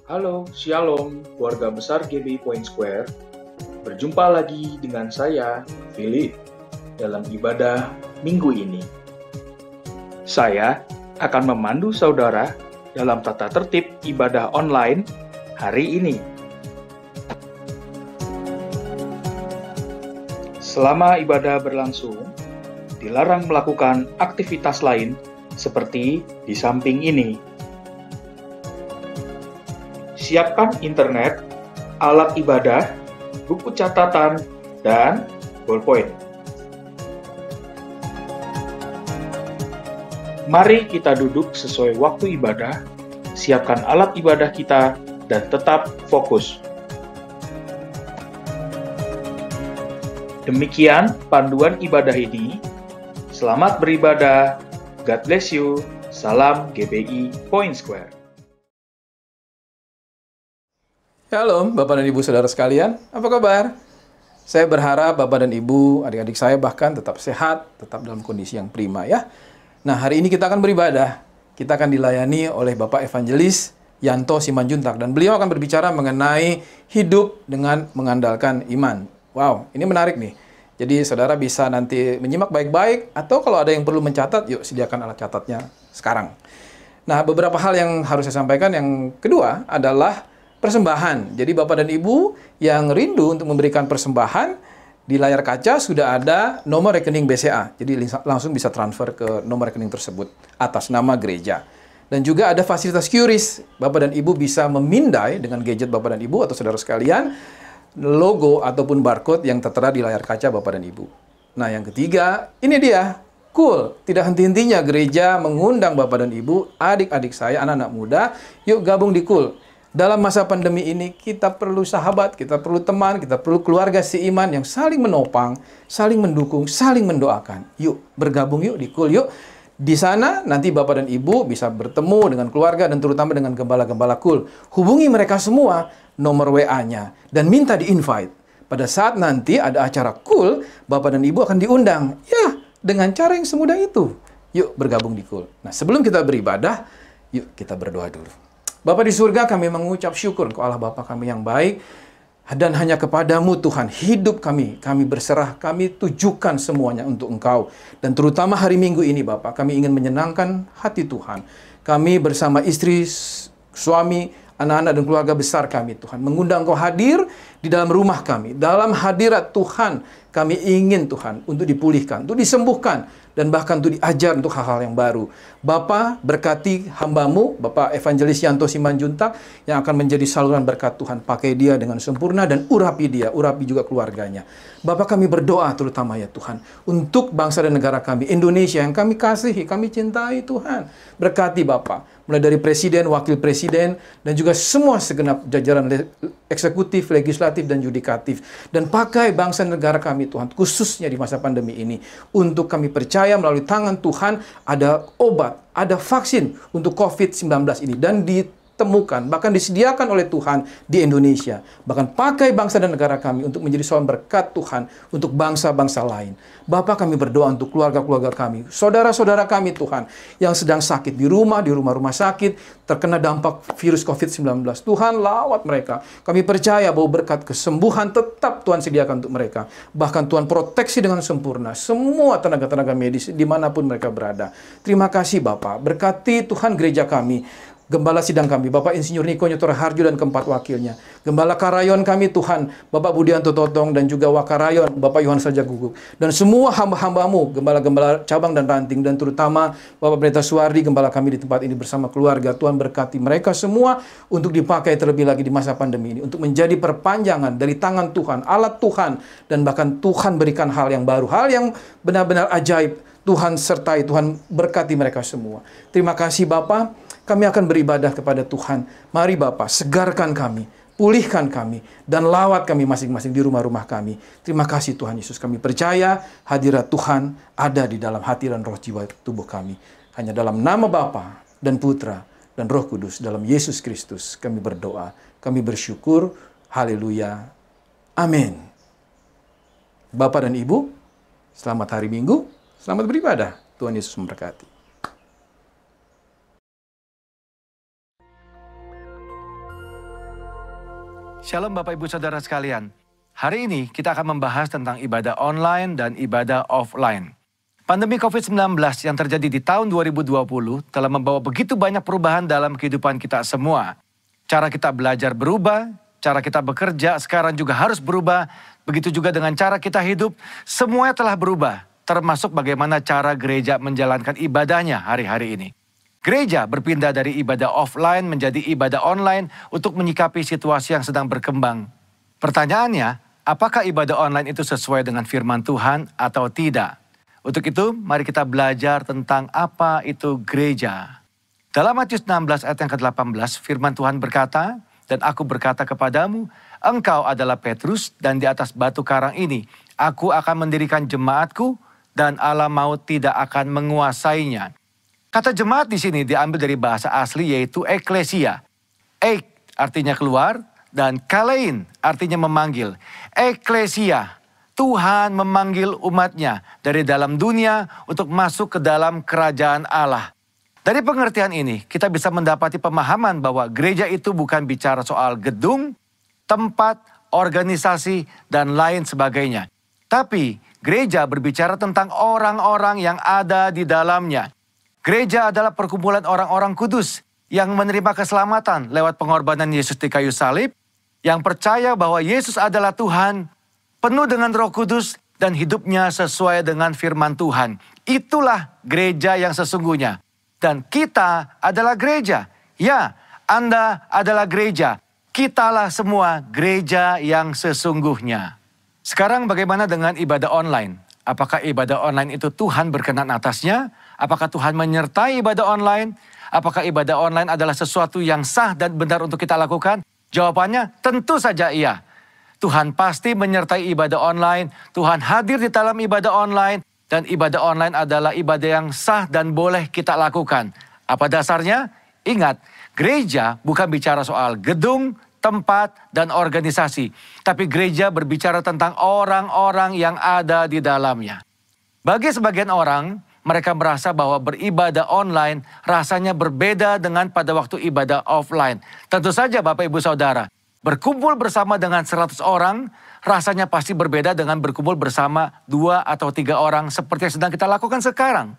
Halo, Shalom, keluarga besar GBI Point Square. Berjumpa lagi dengan saya, Philip, dalam ibadah minggu ini. Saya akan memandu saudara dalam tata tertib ibadah online hari ini. Selama ibadah berlangsung, dilarang melakukan aktivitas lain seperti di samping ini. Siapkan internet, alat ibadah, buku catatan, dan ballpoint. Mari kita duduk sesuai waktu ibadah, siapkan alat ibadah kita, dan tetap fokus. Demikian panduan ibadah ini. Selamat beribadah. God bless you. Salam GBI Point Square. Halo Bapak dan Ibu Saudara sekalian, apa kabar? Saya berharap Bapak dan Ibu, adik-adik saya bahkan tetap sehat, tetap dalam kondisi yang prima ya. Nah, hari ini kita akan beribadah. Kita akan dilayani oleh Bapak Evangelis Yanto Simanjuntak, dan beliau akan berbicara mengenai hidup dengan mengandalkan iman. Wow, ini menarik nih. Jadi saudara bisa nanti menyimak baik-baik, atau kalau ada yang perlu mencatat, yuk sediakan alat catatnya sekarang. Nah, beberapa hal yang harus saya sampaikan. Yang kedua adalah persembahan. Jadi Bapak dan Ibu yang rindu untuk memberikan persembahan, di layar kaca sudah ada nomor rekening BCA. Jadi langsung bisa transfer ke nomor rekening tersebut atas nama gereja. Dan juga ada fasilitas QRIS. Bapak dan Ibu bisa memindai dengan gadget Bapak dan Ibu atau saudara sekalian logo ataupun barcode yang tertera di layar kaca Bapak dan Ibu. Nah, yang ketiga, ini dia. Cool, tidak henti-hentinya gereja mengundang Bapak dan Ibu, adik-adik saya, anak-anak muda, yuk gabung di Cool. Dalam masa pandemi ini, kita perlu sahabat, kita perlu teman, kita perlu keluarga seiman yang saling menopang, saling mendukung, saling mendoakan. Yuk, bergabung yuk di Cool yuk. Di sana, nanti Bapak dan Ibu bisa bertemu dengan keluarga dan terutama dengan gembala-gembala Cool. Hubungi mereka semua, nomor WA-nya, dan minta di-invite. Pada saat nanti ada acara Cool, Bapak dan Ibu akan diundang. Ya, dengan cara yang semudah itu. Yuk, bergabung di Cool. Nah, sebelum kita beribadah, yuk kita berdoa dulu. Bapa di surga, kami mengucap syukur Engkau Allah Bapa kami yang baik, dan hanya kepadamu Tuhan hidup kami berserah, kami tujukan semuanya untuk Engkau. Dan terutama hari Minggu ini Bapak, kami ingin menyenangkan hati Tuhan. Kami bersama istri, suami, anak-anak dan keluarga besar kami Tuhan, mengundang Engkau hadir di dalam rumah kami. Dalam hadirat Tuhan, kami ingin Tuhan untuk dipulihkan, untuk disembuhkan, dan bahkan untuk diajar untuk hal-hal yang baru. Bapa, berkati hamba-Mu, Bapak Evangelis Yanto Simanjuntak, yang akan menjadi saluran berkat Tuhan. Pakai dia dengan sempurna dan urapi dia, urapi juga keluarganya. Bapak, kami berdoa terutama ya Tuhan, untuk bangsa dan negara kami, Indonesia yang kami kasihi, kami cintai Tuhan. Berkati Bapak, mulai dari presiden, wakil presiden, dan juga semua segenap jajaran eksekutif, legislatif, dan yudikatif. Dan pakai bangsa dan negara kami Tuhan, khususnya di masa pandemi ini, untuk kami percaya melalui tangan Tuhan ada obat, ada vaksin untuk COVID-19 ini, dan ditemukan, bahkan disediakan oleh Tuhan di Indonesia. Bahkan pakai bangsa dan negara kami untuk menjadi saluran berkat Tuhan untuk bangsa-bangsa lain. Bapak, kami berdoa untuk keluarga-keluarga kami, saudara-saudara kami Tuhan, yang sedang sakit di rumah-rumah sakit, terkena dampak virus COVID-19. Tuhan, lawat mereka. Kami percaya bahwa berkat kesembuhan tetap Tuhan sediakan untuk mereka. Bahkan Tuhan proteksi dengan sempurna semua tenaga-tenaga medis dimanapun mereka berada. Terima kasih Bapak. Berkati Tuhan gereja kami, Gembala sidang kami, Bapak Insinyur Niko Nyotor Harjo dan keempat wakilnya. Gembala Karayon kami Tuhan, Bapak Budianto Totong dan juga Wakarayon, Bapak Yohanes Raja Guguk. Dan semua hamba-hambamu, gembala-gembala cabang dan ranting, dan terutama Bapak Pendeta Suwardi, gembala kami di tempat ini bersama keluarga. Tuhan berkati mereka semua untuk dipakai terlebih lagi di masa pandemi ini. Untuk menjadi perpanjangan dari tangan Tuhan, alat Tuhan. Dan bahkan Tuhan berikan hal yang baru, hal yang benar-benar ajaib. Tuhan sertai, Tuhan berkati mereka semua. Terima kasih Bapak. Kami akan beribadah kepada Tuhan. Mari Bapak, segarkan kami, pulihkan kami, dan lawat kami masing-masing di rumah-rumah kami. Terima kasih Tuhan Yesus. Kami percaya hadirat Tuhan ada di dalam hati dan roh jiwa tubuh kami. Hanya dalam nama Bapa dan Putra dan Roh Kudus, dalam Yesus Kristus kami berdoa. Kami bersyukur. Haleluya. Amin. Bapak dan Ibu, selamat hari Minggu. Selamat beribadah. Tuhan Yesus memberkati. Shalom Bapak Ibu Saudara sekalian. Hari ini kita akan membahas tentang ibadah online dan ibadah offline. Pandemi COVID-19 yang terjadi di tahun 2020 telah membawa begitu banyak perubahan dalam kehidupan kita semua. Cara kita belajar berubah, cara kita bekerja sekarang juga harus berubah. Begitu juga dengan cara kita hidup, semuanya telah berubah. Termasuk bagaimana cara gereja menjalankan ibadahnya hari-hari ini. Gereja berpindah dari ibadah offline menjadi ibadah online untuk menyikapi situasi yang sedang berkembang. Pertanyaannya, apakah ibadah online itu sesuai dengan firman Tuhan atau tidak? Untuk itu, mari kita belajar tentang apa itu gereja. Dalam Matius 16 ayat yang ke-18, firman Tuhan berkata, "Dan aku berkata kepadamu, engkau adalah Petrus, dan di atas batu karang ini, aku akan mendirikan jemaatku, dan alam maut tidak akan menguasainya." Kata jemaat di sini diambil dari bahasa asli yaitu eklesia. Ek artinya keluar dan kalein artinya memanggil. Eklesia, Tuhan memanggil umatnya dari dalam dunia untuk masuk ke dalam kerajaan Allah. Dari pengertian ini kita bisa mendapati pemahaman bahwa gereja itu bukan bicara soal gedung, tempat, organisasi, dan lain sebagainya. Tapi gereja berbicara tentang orang-orang yang ada di dalamnya. Gereja adalah perkumpulan orang-orang kudus yang menerima keselamatan lewat pengorbanan Yesus di kayu salib, yang percaya bahwa Yesus adalah Tuhan, penuh dengan Roh Kudus dan hidupnya sesuai dengan firman Tuhan. Itulah gereja yang sesungguhnya. Dan kita adalah gereja. Ya, Anda adalah gereja. Kitalah semua gereja yang sesungguhnya. Sekarang bagaimana dengan ibadah online? Apakah ibadah online itu Tuhan berkenan atasnya? Apakah Tuhan menyertai ibadah online? Apakah ibadah online adalah sesuatu yang sah dan benar untuk kita lakukan? Jawabannya tentu saja iya. Tuhan pasti menyertai ibadah online. Tuhan hadir di dalam ibadah online. Dan ibadah online adalah ibadah yang sah dan boleh kita lakukan. Apa dasarnya? Ingat, gereja bukan bicara soal gedung, tempat, dan organisasi. Tapi gereja berbicara tentang orang-orang yang ada di dalamnya. Bagi sebagian orang, mereka merasa bahwa beribadah online rasanya berbeda dengan pada waktu ibadah offline. Tentu saja Bapak Ibu Saudara, berkumpul bersama dengan 100 orang rasanya pasti berbeda dengan berkumpul bersama 2 atau 3 orang seperti yang sedang kita lakukan sekarang.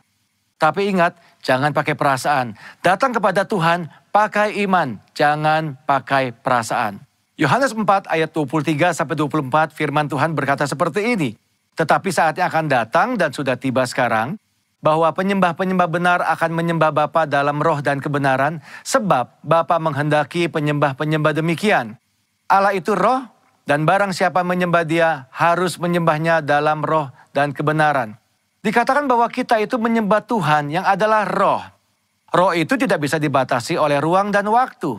Tapi ingat, jangan pakai perasaan. Datang kepada Tuhan, pakai iman, jangan pakai perasaan. Yohanes 4 ayat 23-24 firman Tuhan berkata seperti ini. Tetapi saatnya akan datang dan sudah tiba sekarang, bahwa penyembah-penyembah benar akan menyembah Bapa dalam roh dan kebenaran, sebab Bapa menghendaki penyembah-penyembah demikian. Allah itu roh, dan barang siapa menyembah Dia harus menyembahnya dalam roh dan kebenaran. Dikatakan bahwa kita itu menyembah Tuhan yang adalah roh. Roh itu tidak bisa dibatasi oleh ruang dan waktu.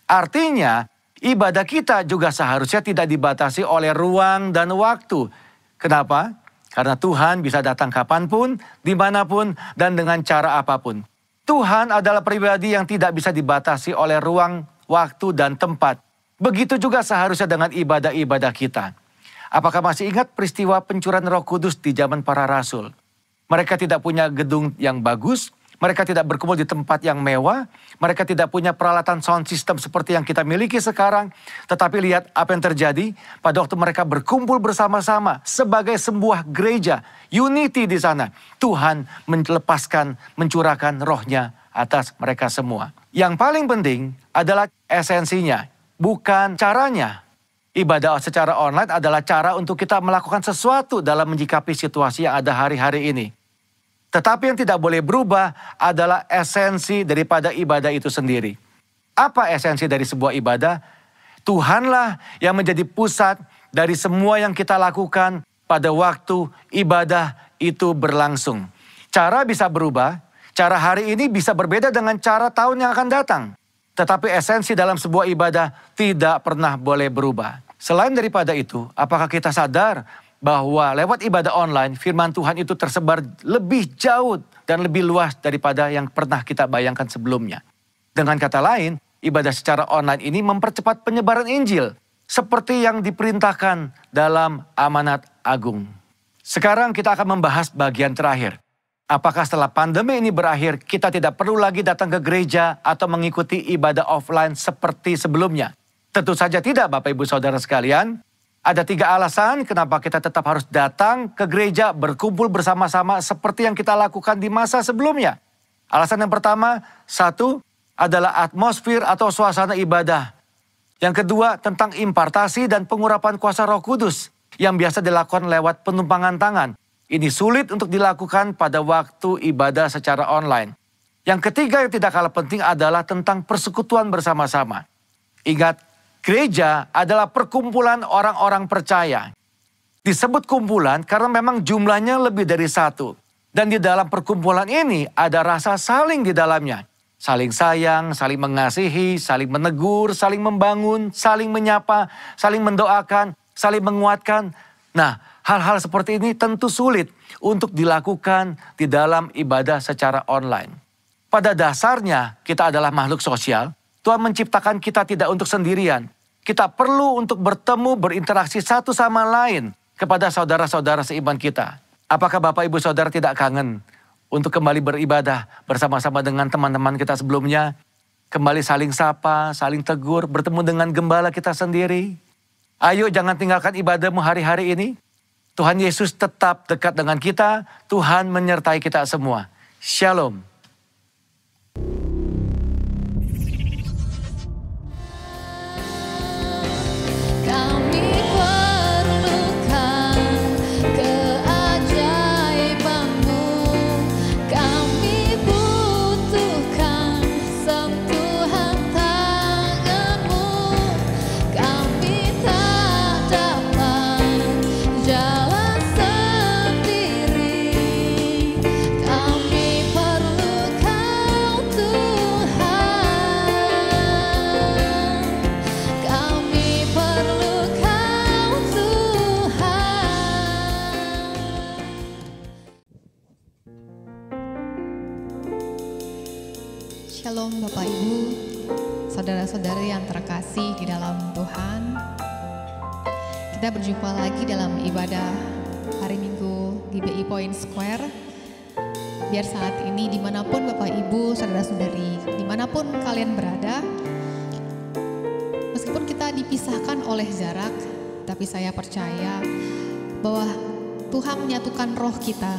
Artinya, ibadah kita juga seharusnya tidak dibatasi oleh ruang dan waktu. Kenapa? Karena Tuhan bisa datang kapanpun, dimanapun, dan dengan cara apapun. Tuhan adalah pribadi yang tidak bisa dibatasi oleh ruang, waktu, dan tempat. Begitu juga seharusnya dengan ibadah-ibadah kita. Apakah masih ingat peristiwa pencurahan Roh Kudus di zaman para rasul? Mereka tidak punya gedung yang bagus, mereka tidak berkumpul di tempat yang mewah, mereka tidak punya peralatan sound system seperti yang kita miliki sekarang. Tetapi lihat apa yang terjadi pada waktu mereka berkumpul bersama-sama sebagai sebuah gereja, unity di sana. Tuhan melepaskan, mencurahkan rohnya atas mereka semua. Yang paling penting adalah esensinya, bukan caranya. Ibadah secara online adalah cara untuk kita melakukan sesuatu dalam menyikapi situasi yang ada hari-hari ini. Tetapi yang tidak boleh berubah adalah esensi daripada ibadah itu sendiri. Apa esensi dari sebuah ibadah? Tuhanlah yang menjadi pusat dari semua yang kita lakukan pada waktu ibadah itu berlangsung. Cara bisa berubah, cara hari ini bisa berbeda dengan cara tahun yang akan datang. Tetapi esensi dalam sebuah ibadah tidak pernah boleh berubah. Selain daripada itu, apakah kita sadar bahwa lewat ibadah online, firman Tuhan itu tersebar lebih jauh dan lebih luas daripada yang pernah kita bayangkan sebelumnya. Dengan kata lain, ibadah secara online ini mempercepat penyebaran Injil, seperti yang diperintahkan dalam amanat agung. Sekarang kita akan membahas bagian terakhir. Apakah setelah pandemi ini berakhir, kita tidak perlu lagi datang ke gereja atau mengikuti ibadah offline seperti sebelumnya? Tentu saja tidak, Bapak Ibu Saudara sekalian. Ada 3 alasan kenapa kita tetap harus datang ke gereja, berkumpul bersama-sama seperti yang kita lakukan di masa sebelumnya. Alasan yang pertama, 1 adalah atmosfer atau suasana ibadah. Yang kedua, tentang impartasi dan pengurapan kuasa Roh Kudus yang biasa dilakukan lewat penumpangan tangan. Ini sulit untuk dilakukan pada waktu ibadah secara online. Yang ketiga yang tidak kalah penting adalah tentang persekutuan bersama-sama. Ingat, gereja adalah perkumpulan orang-orang percaya. Disebut kumpulan karena memang jumlahnya lebih dari 1. Dan di dalam perkumpulan ini ada rasa saling di dalamnya. Saling sayang, saling mengasihi, saling menegur, saling membangun, saling menyapa, saling mendoakan, saling menguatkan. Nah, hal-hal seperti ini tentu sulit untuk dilakukan di dalam ibadah secara online. Pada dasarnya kita adalah makhluk sosial. Tuhan menciptakan kita tidak untuk sendirian. Kita perlu untuk bertemu, berinteraksi satu sama lain kepada saudara-saudara seiman kita. Apakah Bapak Ibu Saudara tidak kangen untuk kembali beribadah bersama-sama dengan teman-teman kita sebelumnya? Kembali saling sapa, saling tegur, bertemu dengan gembala kita sendiri. Ayo jangan tinggalkan ibadahmu hari-hari ini. Tuhan Yesus tetap dekat dengan kita. Tuhan menyertai kita semua. Shalom. Shalom Bapak Ibu, saudara-saudari yang terkasih di dalam Tuhan. Kita berjumpa lagi dalam ibadah hari Minggu GBI Point Square. Biar saat ini dimanapun Bapak Ibu, saudara-saudari, dimanapun kalian berada, meskipun kita dipisahkan oleh jarak, tapi saya percaya bahwa Tuhan menyatukan roh kita.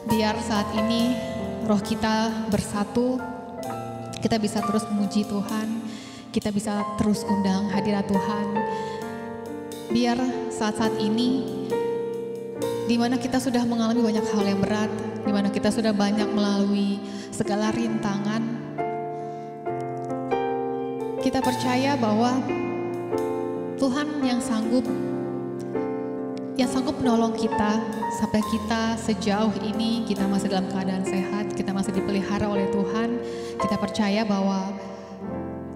Biar saat ini roh kita bersatu, kita bisa terus memuji Tuhan, kita bisa terus undang hadirat Tuhan. Biar saat-saat ini, di mana kita sudah mengalami banyak hal yang berat, di mana kita sudah banyak melalui segala rintangan, kita percaya bahwa Tuhan yang sanggup menolong kita sampai kita sejauh ini, kita masih dalam keadaan sehat, kita masih dipelihara oleh Tuhan. Kita percaya bahwa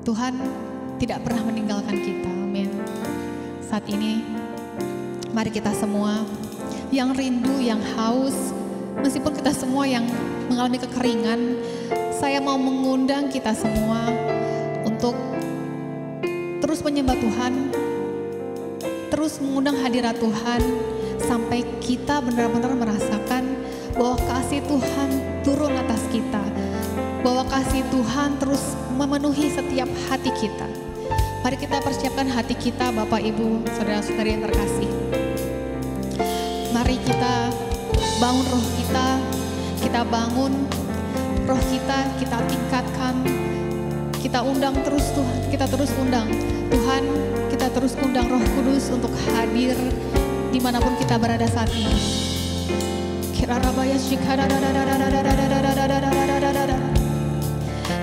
Tuhan tidak pernah meninggalkan kita. Amin. Saat ini mari kita semua yang rindu, yang haus, meskipun kita semua yang mengalami kekeringan, saya mau mengundang kita semua untuk terus menyembah Tuhan, terus mengundang hadirat Tuhan, sampai kita benar-benar merasakan bahwa kasih Tuhan turun atas kita, bahwa kasih Tuhan terus memenuhi setiap hati kita. Mari kita persiapkan hati kita, Bapak Ibu, saudara-saudari yang terkasih. Mari kita bangun roh kita bangun roh kita tingkatkan, kita undang terus Tuhan, kita terus undang Tuhan, kita terus undang Roh Kudus untuk hadir dimanapun kita berada saat ini. Kira rabaya shikara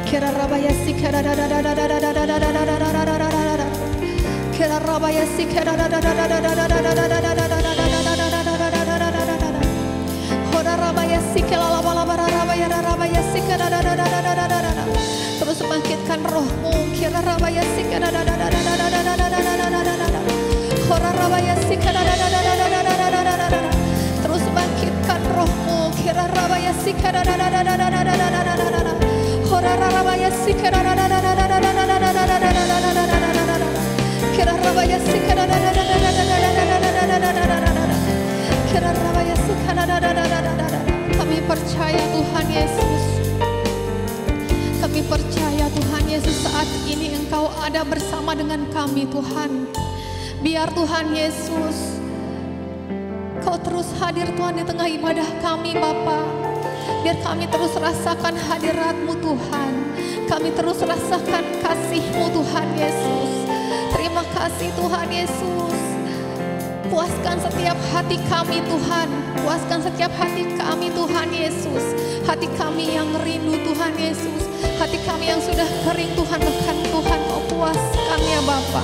kira rabaya sikara kira rabaya sikara hora rabaya sikala rabaya sikara terus bangkitkan rohmu. Kira rabaya sikara hora rabaya sikara terus bangkitkan rohmu. Kira rabaya sikara hora rabaya sikara kira rabaya sikara kira rabaya sikara. Kami percaya Tuhan Yesus, kami percaya Tuhan Yesus saat ini Engkau ada bersama dengan kami Tuhan. Biar Tuhan Yesus, Kau terus hadir Tuhan di tengah ibadah kami Bapa. Biar kami terus rasakan hadirat-Mu Tuhan. Kami terus rasakan kasih-Mu Tuhan Yesus. Terima kasih Tuhan Yesus. Puaskan setiap hati kami Tuhan. Puaskan setiap hati kami Tuhan Yesus. Hati kami yang rindu Tuhan Yesus. Hati kami yang sudah kering Tuhan, bahkan Tuhan Kau puaskan ya Bapa.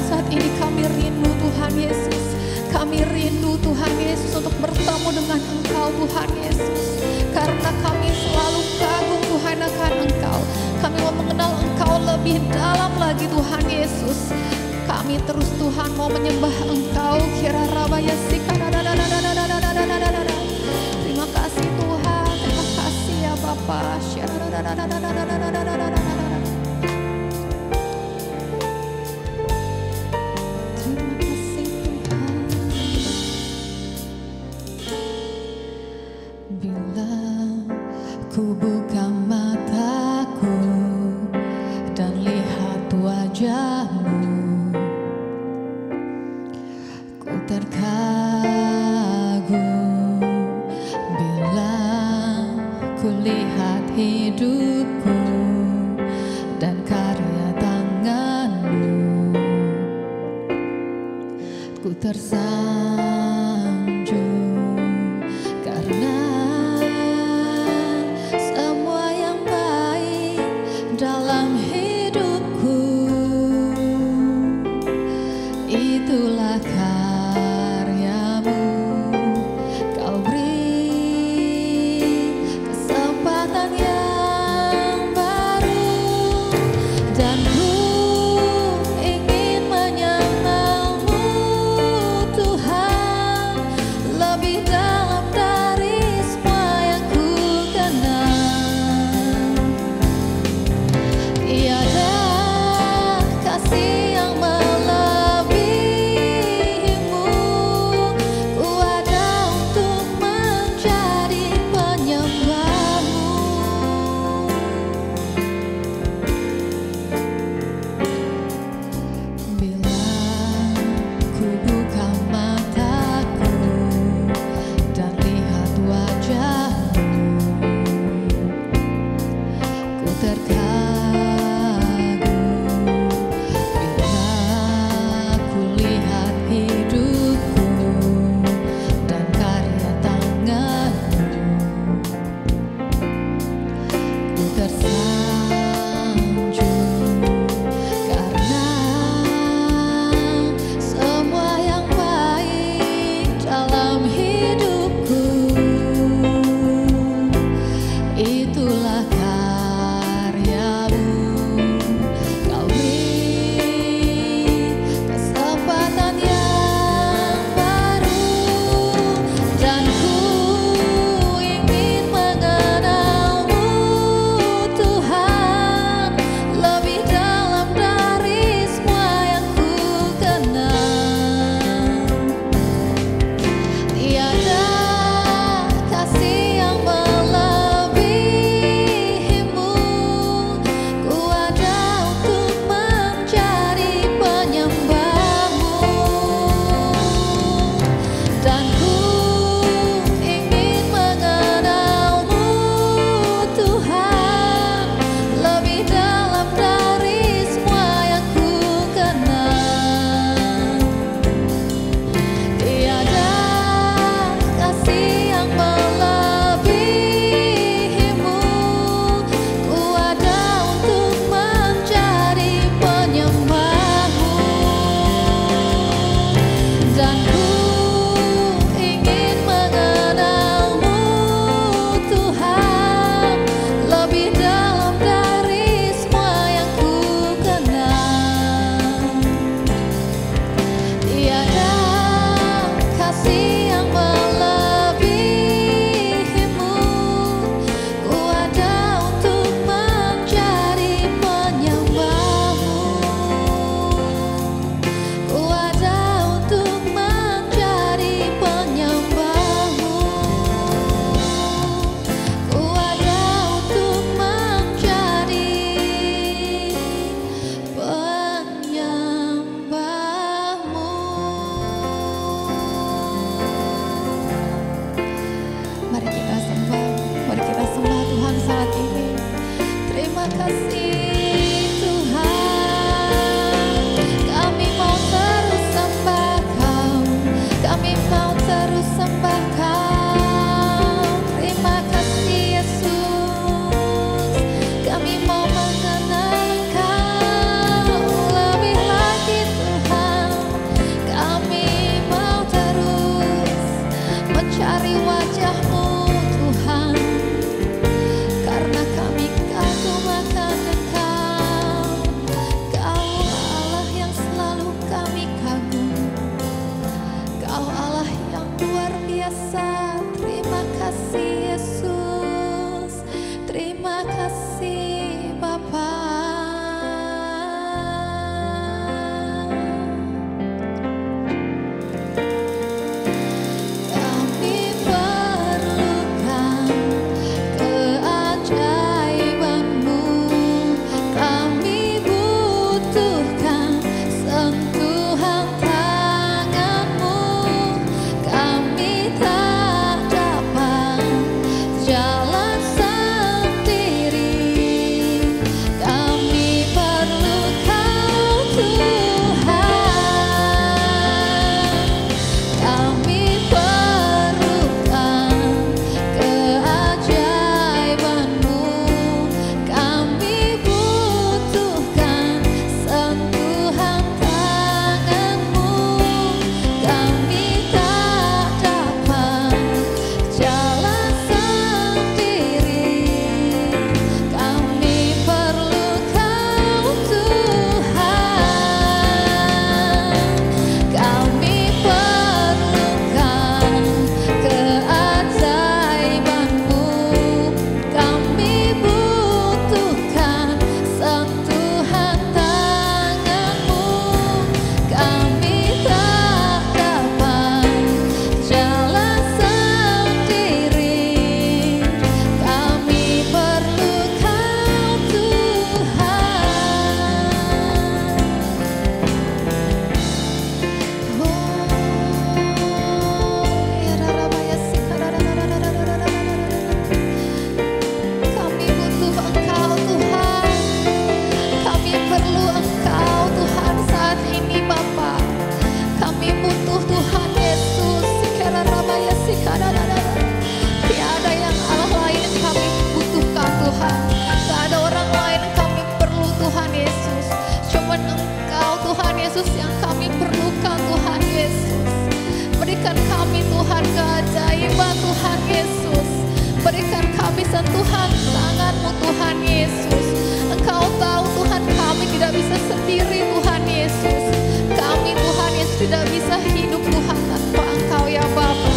Saat ini kami rindu Tuhan Yesus. Kami rindu Tuhan Yesus untuk bertemu dengan Engkau Tuhan Yesus. Karena kami selalu kagum Tuhan akan Engkau. Kami mau mengenal Engkau lebih dalam lagi Tuhan Yesus. Kami terus Tuhan mau menyembah Engkau. Terima kasih Tuhan. Terima kasih ya Bapa. Ku buka mataku dan lihat wajah-Mu, ku terkagum bila ku lihat hidupku dan karya tangan-Mu. Ku tersanjung karena dalam hidupku, itulah karya-Mu. Kau beri kesempatan yang baru, dan ku ingin mengenal-Mu Tuhan. Tuhan Yesus. Engkau tahu Tuhan kami tidak bisa sendiri Tuhan Yesus. Kami Tuhan Yesus tidak bisa hidup Tuhan tanpa Engkau ya Bapa.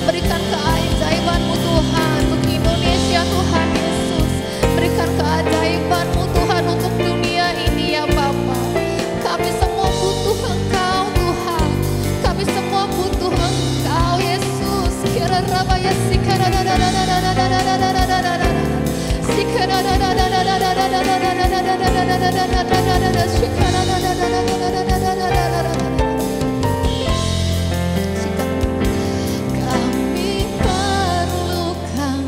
Berikan keajaiban-Mu Tuhan untuk Indonesia Tuhan Yesus. Berikan keajaiban-Mu Tuhan untuk dunia ini ya Bapa. Kami semua butuh Engkau Tuhan. Kami semua butuh Engkau Yesus. Kira rabaya sikara kami perlukan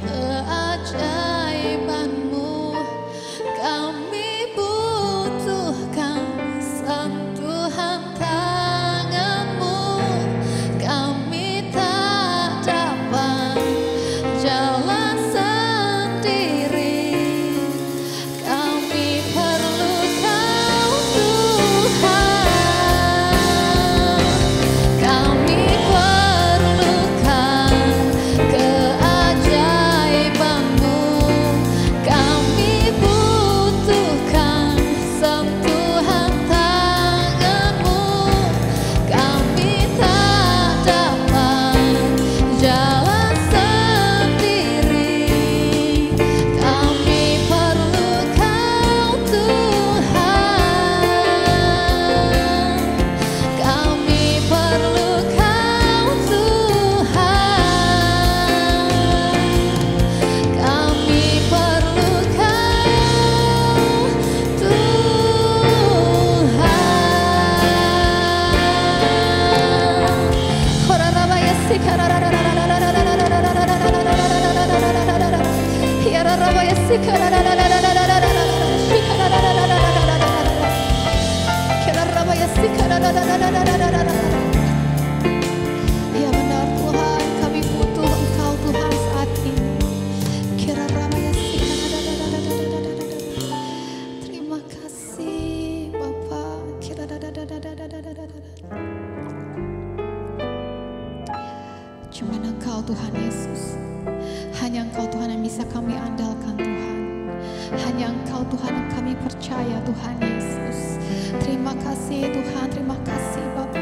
keajaiban-Mu. Kami butuhkan sentuhan tangan-Mu. Kami tak dapat jalan sendiri. Kami perlu Kau Tuhan. Kami perlukan keajaiban-Mu. Kami butuhkan sentuhan tangan-Mu. Kami tak dapat jalan sendiri. Kami perlu Kau Tuhan. Kami perlu Kau Tuhan. Kami perlu Kau Tuhan. Horarabaya Yararabaya Ya benar Tuhan, kami butuh Engkau Tuhan saat ini. Terima kasih Bapa. Cuma Engkau Tuhan Yesus. Hanya Engkau Tuhan yang bisa kami andalkan Tuhan. Hanya Engkau Tuhan yang kami percaya Tuhan Yesus. Terima kasih Tuhan, terima kasih Bapa.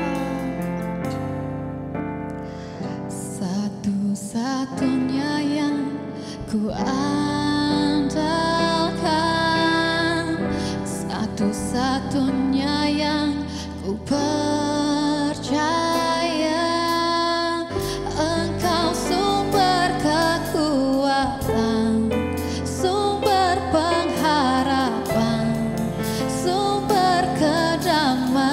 Satu-satunya yang ku andalkan, satu-satunya yang ku percaya, Engkau sumber kekuatan, sumber pengharapan, sumber kedamaian.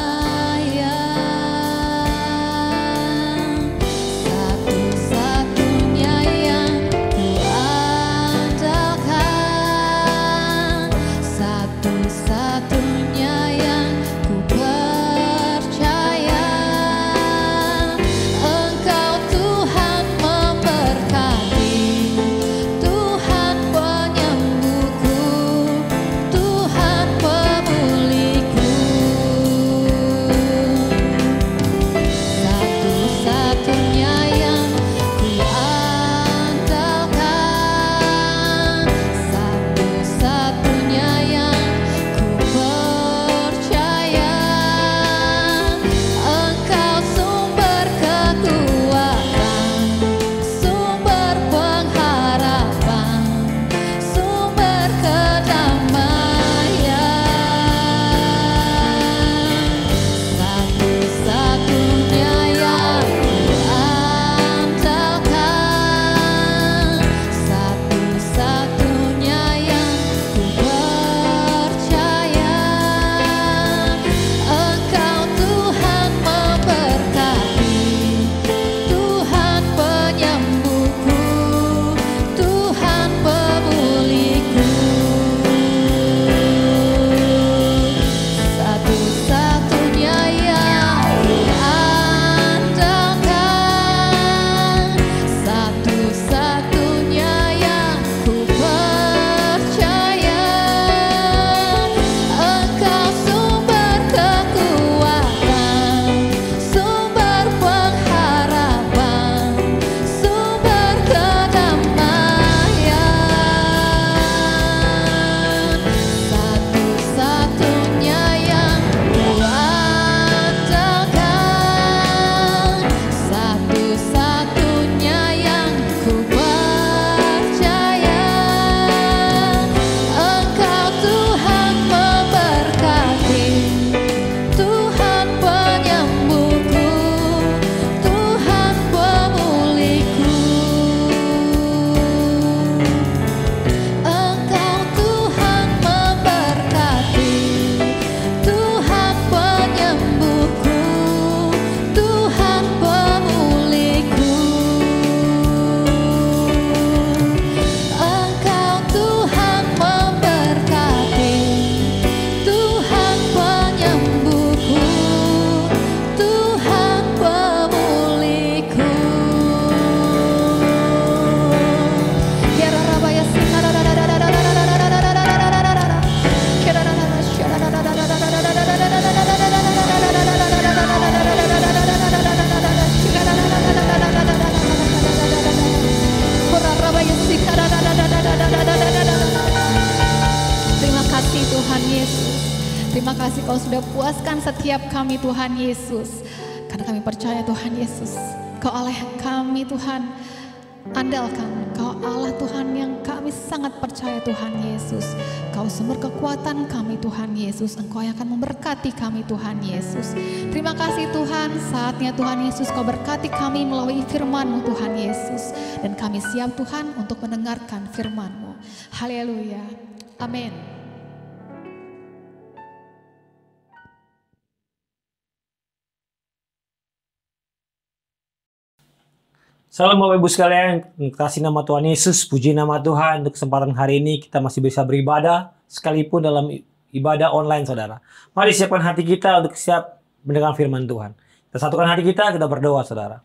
Satu-satunya yang ku andalkan. Terima kasih Kau sudah puaskan setiap kami Tuhan Yesus. Karena kami percaya Tuhan Yesus, Kau Allah yang kami Tuhan andalkan. Kau Allah Tuhan yang kami sangat percaya Tuhan Yesus. Kau sumber kekuatan kami Tuhan Yesus. Engkau yang akan memberkati kami Tuhan Yesus. Terima kasih Tuhan, saatnya Tuhan Yesus Kau berkati kami melalui firman-Mu Tuhan Yesus. Dan kami siap Tuhan untuk mendengarkan firman-Mu. Haleluya. Amin. Salam Bapak Ibu sekalian, kasih nama Tuhan Yesus, puji nama Tuhan. Untuk kesempatan hari ini kita masih bisa beribadah sekalipun dalam ibadah online saudara. Mari siapkan hati kita untuk siap mendengar firman Tuhan. Kita satukan hati kita berdoa saudara.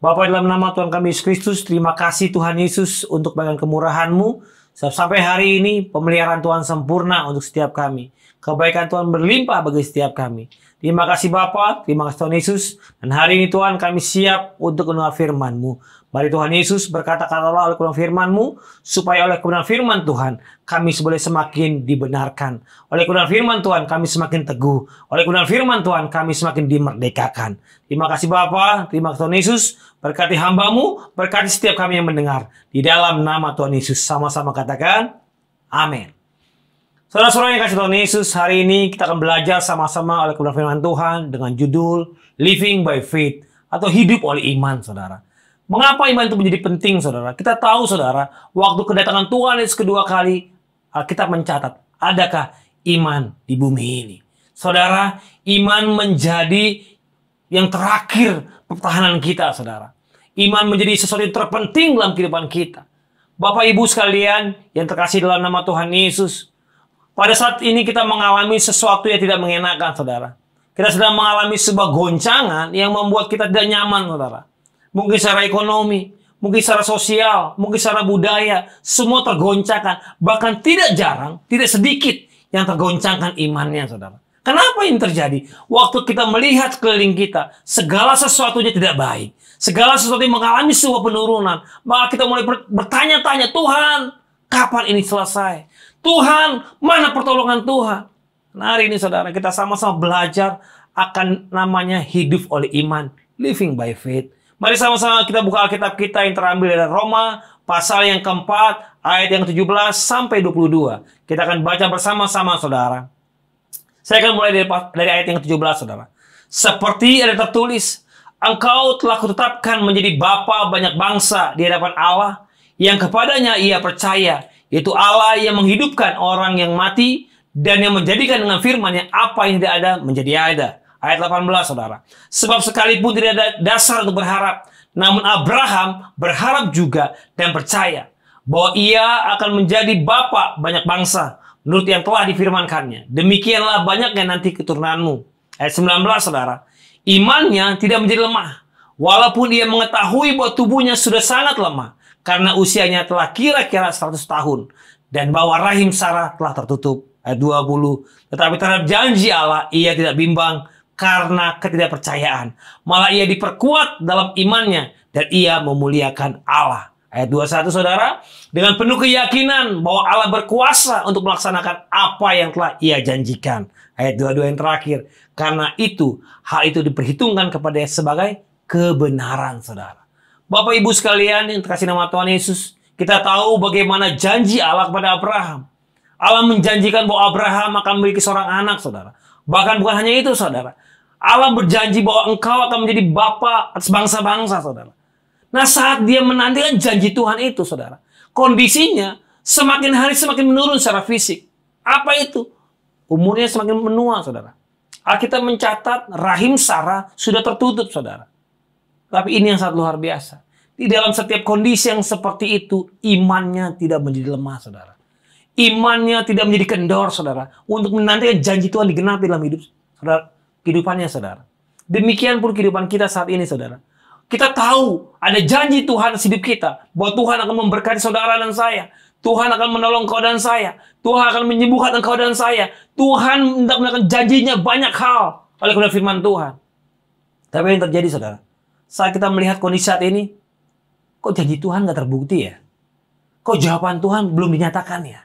Bapa dalam nama Tuhan kami Yesus Kristus, terima kasih Tuhan Yesus untuk bagian kemurahan-Mu. Sampai hari ini pemeliharaan Tuhan sempurna untuk setiap kami. Kebaikan Tuhan berlimpah bagi setiap kami. Terima kasih Bapa, terima kasih Tuhan Yesus. Dan hari ini Tuhan kami siap untuk mendengar firman-Mu. Mari Tuhan Yesus berkata-katalah oleh kebenaran firman-Mu, supaya oleh kebenaran firman Tuhan kami boleh semakin dibenarkan. Oleh kebenaran firman Tuhan kami semakin teguh. Oleh kebenaran firman Tuhan kami semakin dimerdekakan. Terima kasih Bapa, terima kasih Tuhan Yesus. Berkati hamba-Mu, berkati setiap kami yang mendengar. Di dalam nama Tuhan Yesus sama-sama katakan, amin. Saudara-saudara yang kasih Tuhan Yesus, hari ini kita akan belajar sama-sama oleh kebenaran firman Tuhan dengan judul Living by Faith atau hidup oleh iman, saudara. Mengapa iman itu menjadi penting, saudara? Kita tahu, saudara, waktu kedatangan Tuhan Yesus kedua kali, Alkitab mencatat, adakah iman di bumi ini? Saudara, iman menjadi yang terakhir pertahanan kita, saudara. Iman menjadi sesuatu yang terpenting dalam kehidupan kita. Bapak Ibu sekalian yang terkasih dalam nama Tuhan Yesus, pada saat ini kita mengalami sesuatu yang tidak mengenakan, saudara. Kita sedang mengalami sebuah goncangan yang membuat kita tidak nyaman, saudara. Mungkin secara ekonomi, mungkin secara sosial, mungkin secara budaya, semua tergoncangkan. Bahkan tidak jarang, tidak sedikit yang tergoncangkan imannya, saudara. Kenapa ini terjadi? Waktu kita melihat sekeliling kita, segala sesuatunya tidak baik. Segala sesuatu yang mengalami sebuah penurunan. Maka kita mulai bertanya-tanya, Tuhan, kapan ini selesai? Tuhan, mana pertolongan Tuhan? Nah, hari ini saudara, kita sama-sama belajar akan namanya hidup oleh iman. Living by faith. Mari sama-sama kita buka Alkitab kita yang terambil dari Roma, pasal yang keempat, ayat yang 17 sampai 22. Kita akan baca bersama-sama, saudara. Saya akan mulai dari ayat yang 17, saudara. Seperti ada tertulis, Engkau telah kutetapkan menjadi bapa banyak bangsa di hadapan Allah, yang kepadanya ia percaya, yaitu Allah yang menghidupkan orang yang mati dan yang menjadikan dengan firman-Nya apa yang tidak ada menjadi ada. Ayat 18, saudara. Sebab sekalipun tidak ada dasar untuk berharap, namun Abraham berharap juga dan percaya bahwa ia akan menjadi bapa banyak bangsa menurut yang telah difirmankannya. Demikianlah banyaknya nanti keturunanmu. Ayat 19, saudara. Imannya tidak menjadi lemah, walaupun ia mengetahui bahwa tubuhnya sudah sangat lemah, karena usianya telah kira-kira 100 tahun. Dan bahwa rahim Sarah telah tertutup. Ayat 20. Tetapi terhadap janji Allah, ia tidak bimbang karena ketidakpercayaan. Malah ia diperkuat dalam imannya. Dan ia memuliakan Allah. Ayat 21, saudara. Dengan penuh keyakinan bahwa Allah berkuasa untuk melaksanakan apa yang telah ia janjikan. Ayat 22 yang terakhir. Karena itu, hal itu diperhitungkan kepadanya sebagai kebenaran, saudara. Bapak Ibu sekalian yang terkasih nama Tuhan Yesus, kita tahu bagaimana janji Allah kepada Abraham. Allah menjanjikan bahwa Abraham akan memiliki seorang anak, saudara. Bahkan bukan hanya itu, saudara. Allah berjanji bahwa engkau akan menjadi bapa atas bangsa-bangsa, saudara. Nah, saat dia menantikan janji Tuhan itu, saudara, kondisinya semakin hari semakin menurun secara fisik. Apa itu? Umurnya semakin menua, saudara. Alkitab mencatat rahim Sarah sudah tertutup, saudara. Tapi ini yang sangat luar biasa. Di dalam setiap kondisi yang seperti itu, imannya tidak menjadi lemah, saudara. Imannya tidak menjadi kendor, saudara. Untuk menantikan janji Tuhan digenapi dalam hidup saudara, kehidupannya, saudara. Demikian pun kehidupan kita saat ini, saudara. Kita tahu ada janji Tuhan di hidup kita. Bahwa Tuhan akan memberkati saudara dan saya. Tuhan akan menolong kau dan saya. Tuhan akan menyembuhkan engkau dan saya. Tuhan hendak melakukan janjinya banyak hal oleh kebenaran firman Tuhan. Tapi yang terjadi, saudara, saat kita melihat kondisi saat ini, kok janji Tuhan nggak terbukti ya? Kok jawaban Tuhan belum dinyatakan ya?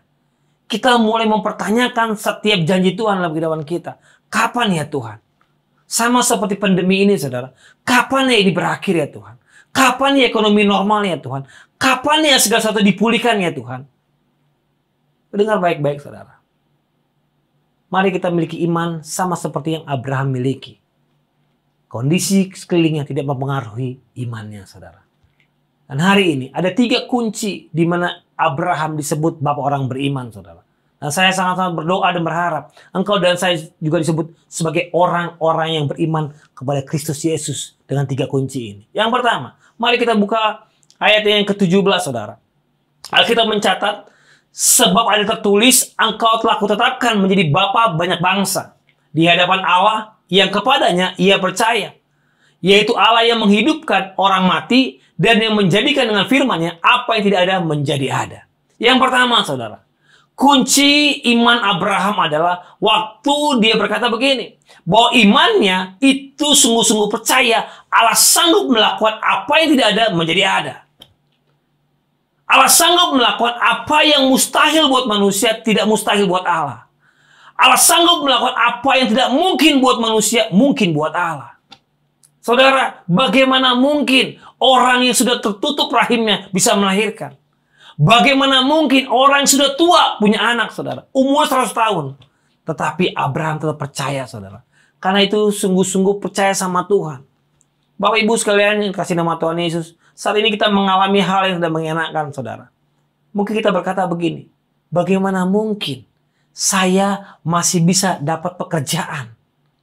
kita mulai mempertanyakan setiap janji Tuhan dalam kehidupan kita. Kapan ya Tuhan? Sama seperti pandemi ini, saudara. Kapan ya ini berakhir ya Tuhan? Kapan ya ekonomi normal ya Tuhan? Kapan ya segala sesuatu dipulihkan ya Tuhan? Dengar baik-baik, saudara. Mari kita miliki iman sama seperti yang Abraham miliki. Kondisi sekelilingnya tidak mempengaruhi imannya, saudara. Dan hari ini ada 3 kunci di mana Abraham disebut bapak orang beriman, saudara. Dan saya sangat-sangat berdoa dan berharap engkau dan saya juga disebut sebagai orang-orang yang beriman kepada Kristus Yesus dengan 3 kunci ini. Yang pertama, mari kita buka ayat yang ke-17, saudara. Alkitab mencatat, sebab ada tertulis, engkau telah kutetapkan menjadi bapa banyak bangsa di hadapan Allah yang kepadanya ia percaya, yaitu Allah yang menghidupkan orang mati dan yang menjadikan dengan firman-Nya apa yang tidak ada menjadi ada. Yang pertama, saudara, kunci iman Abraham adalah waktu dia berkata begini, bahwa imannya itu sungguh-sungguh percaya Allah sanggup melakukan apa yang tidak ada menjadi ada. Allah sanggup melakukan apa yang mustahil buat manusia, tidak mustahil buat Allah. Allah sanggup melakukan apa yang tidak mungkin buat manusia, mungkin buat Allah. Saudara, bagaimana mungkin orang yang sudah tertutup rahimnya bisa melahirkan? Bagaimana mungkin orang yang sudah tua punya anak, saudara? Umur 100 tahun. Tetapi Abraham tetap percaya, saudara. Karena itu sungguh-sungguh percaya sama Tuhan. Bapak Ibu sekalian yang kasih nama Tuhan Yesus, saat ini kita mengalami hal yang tidak mengenakan, saudara. Mungkin kita berkata begini, bagaimana mungkin saya masih bisa dapat pekerjaan?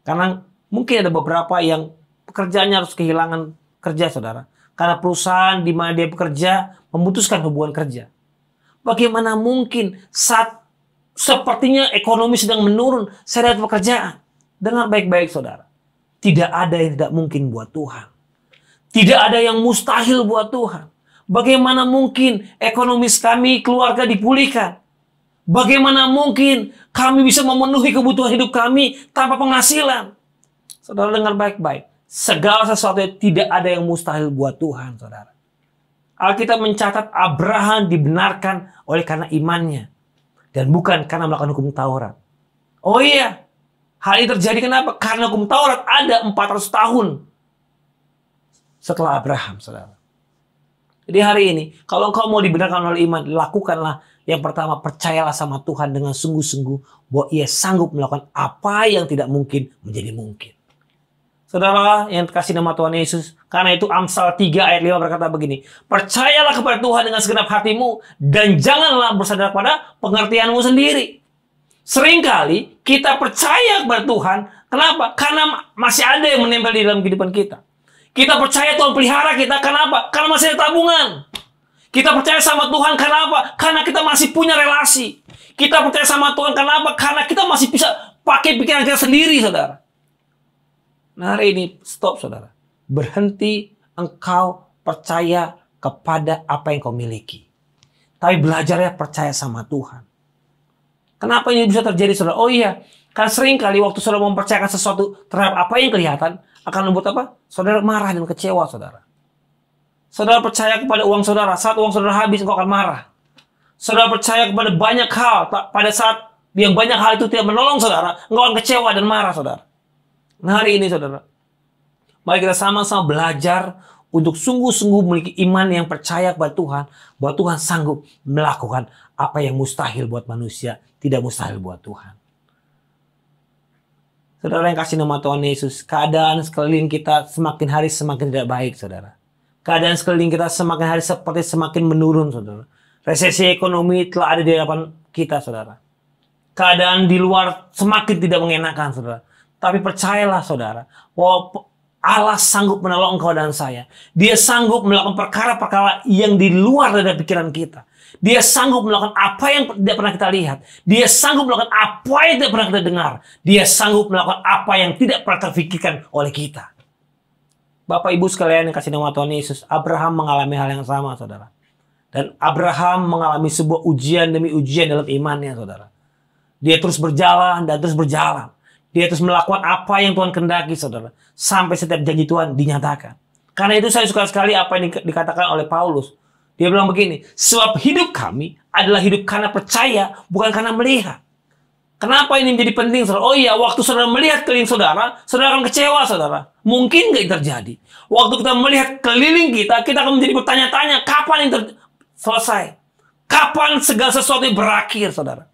Karena mungkin ada beberapa yang pekerjaannya harus kehilangan kerja, saudara. Karena perusahaan di mana dia bekerja memutuskan hubungan kerja. Bagaimana mungkin saat sepertinya ekonomi sedang menurun, saya dapat pekerjaan? Dengar baik-baik, saudara. Tidak ada yang tidak mungkin buat Tuhan. Tidak ada yang mustahil buat Tuhan. Bagaimana mungkin ekonomi kami, keluarga dipulihkan? Bagaimana mungkin kami bisa memenuhi kebutuhan hidup kami tanpa penghasilan? Saudara dengar baik-baik. Segala sesuatu tidak ada yang mustahil buat Tuhan, saudara. Alkitab mencatat Abraham dibenarkan oleh karena imannya. Dan bukan karena melakukan hukum Taurat. Oh iya, hal ini terjadi kenapa? Karena hukum Taurat ada 400 tahun setelah Abraham, saudara. Jadi hari ini, kalau engkau mau dibenarkan oleh iman, lakukanlah yang pertama, percayalah sama Tuhan dengan sungguh-sungguh bahwa ia sanggup melakukan apa yang tidak mungkin menjadi mungkin. Saudara yang kasih nama Tuhan Yesus, karena itu Amsal 3 ayat 5 berkata begini, percayalah kepada Tuhan dengan segenap hatimu dan janganlah bersandar pada pengertianmu sendiri. Seringkali kita percaya kepada Tuhan, kenapa? Karena masih ada yang menempel di dalam kehidupan kita. Kita percaya Tuhan pelihara kita, kenapa? Karena masih ada tabungan. Kita percaya sama Tuhan, kenapa? Karena kita masih punya relasi. Kita percaya sama Tuhan, kenapa? Karena kita masih bisa pakai pikiran kita sendiri, saudara. Nah hari ini, stop, saudara. Berhenti engkau percaya kepada apa yang kau miliki. Tapi belajarnya percaya sama Tuhan. Kenapa ini bisa terjadi, saudara? Oh iya, kan sering kali waktu saudara mempercayakan sesuatu terhadap apa yang kelihatan, akan membuat apa? Saudara marah dan kecewa, saudara. Saudara percaya kepada uang saudara, saat uang saudara habis, engkau akan marah. Saudara percaya kepada banyak hal, pada saat yang banyak hal itu tidak menolong saudara, engkau akan kecewa dan marah, saudara. Nah hari ini, saudara, mari kita sama-sama belajar untuk sungguh-sungguh memiliki iman yang percaya kepada Tuhan, bahwa Tuhan sanggup melakukan apa yang mustahil buat manusia, tidak mustahil buat Tuhan. Saudara yang kasih nama Tuhan Yesus, keadaan sekeliling kita semakin hari semakin tidak baik, saudara. Keadaan sekeliling kita semakin hari seperti semakin menurun, saudara. Resesi ekonomi telah ada di hadapan kita, saudara. Keadaan di luar semakin tidak mengenakan, saudara. Tapi percayalah, saudara, bahwa Allah sanggup menolong engkau dan saya. Dia sanggup melakukan perkara-perkara yang di luar dari pikiran kita. Dia sanggup melakukan apa yang tidak pernah kita lihat. Dia sanggup melakukan apa yang tidak pernah kita dengar. Dia sanggup melakukan apa yang tidak pernah terfikirkan oleh kita. Bapak Ibu sekalian yang kasih nama Tuhan Yesus, Abraham mengalami hal yang sama, saudara. Dan Abraham mengalami sebuah ujian demi ujian dalam imannya, saudara. Dia terus berjalan dan terus berjalan. Dia terus melakukan apa yang Tuhan kehendaki, saudara. Sampai setiap janji Tuhan dinyatakan. Karena itu saya suka sekali apa yang dikatakan oleh Paulus. Di Dia bilang begini, sebab hidup kami adalah hidup karena percaya, bukan karena melihat. Kenapa ini menjadi penting, saudara? Oh iya, waktu saudara melihat keliling saudara, saudara akan kecewa, saudara. Mungkin nggak terjadi. Waktu kita melihat keliling kita akan menjadi bertanya-tanya, kapan ini selesai? Kapan segala sesuatu berakhir, saudara?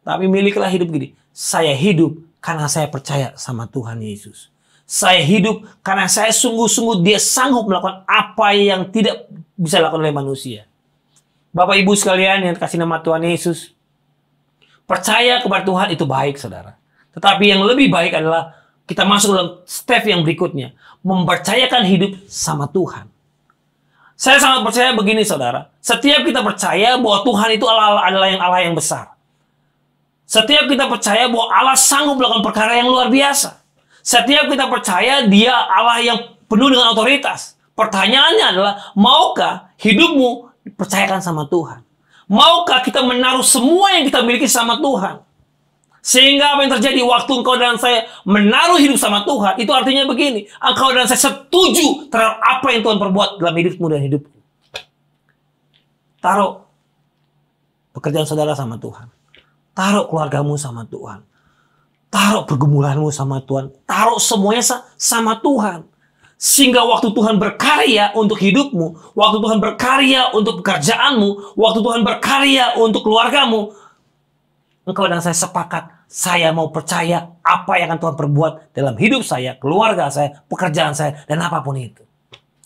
Tapi miliklah hidup gini. Saya hidup karena saya percaya sama Tuhan Yesus. Saya hidup karena saya sungguh-sungguh dia sanggup melakukan apa yang tidak bisa dilakukan oleh manusia. Bapak Ibu sekalian yang kasih nama Tuhan Yesus, percaya kepada Tuhan itu baik, saudara. Tetapi yang lebih baik adalah kita masuk dalam step yang berikutnya. Mempercayakan hidup sama Tuhan. Saya sangat percaya begini, saudara. Setiap kita percaya bahwa Tuhan itu adalah Allah yang besar. Setiap kita percaya bahwa Allah sanggup melakukan perkara yang luar biasa. Setiap kita percaya dia Allah yang penuh dengan otoritas. Pertanyaannya adalah, maukah hidupmu dipercayakan sama Tuhan? Maukah kita menaruh semua yang kita miliki sama Tuhan? Sehingga apa yang terjadi waktu engkau dan saya menaruh hidup sama Tuhan, itu artinya begini, engkau dan saya setuju terhadap apa yang Tuhan perbuat dalam hidupmu dan hidupku. Taruh pekerjaan saudara sama Tuhan. Taruh keluargamu sama Tuhan. Taruh pergumulanmu sama Tuhan. Taruh semuanya sama Tuhan. Sehingga waktu Tuhan berkarya untuk hidupmu, waktu Tuhan berkarya untuk pekerjaanmu, waktu Tuhan berkarya untuk keluargamu, engkau dan saya sepakat, saya mau percaya apa yang akan Tuhan perbuat dalam hidup saya, keluarga saya, pekerjaan saya, dan apapun itu.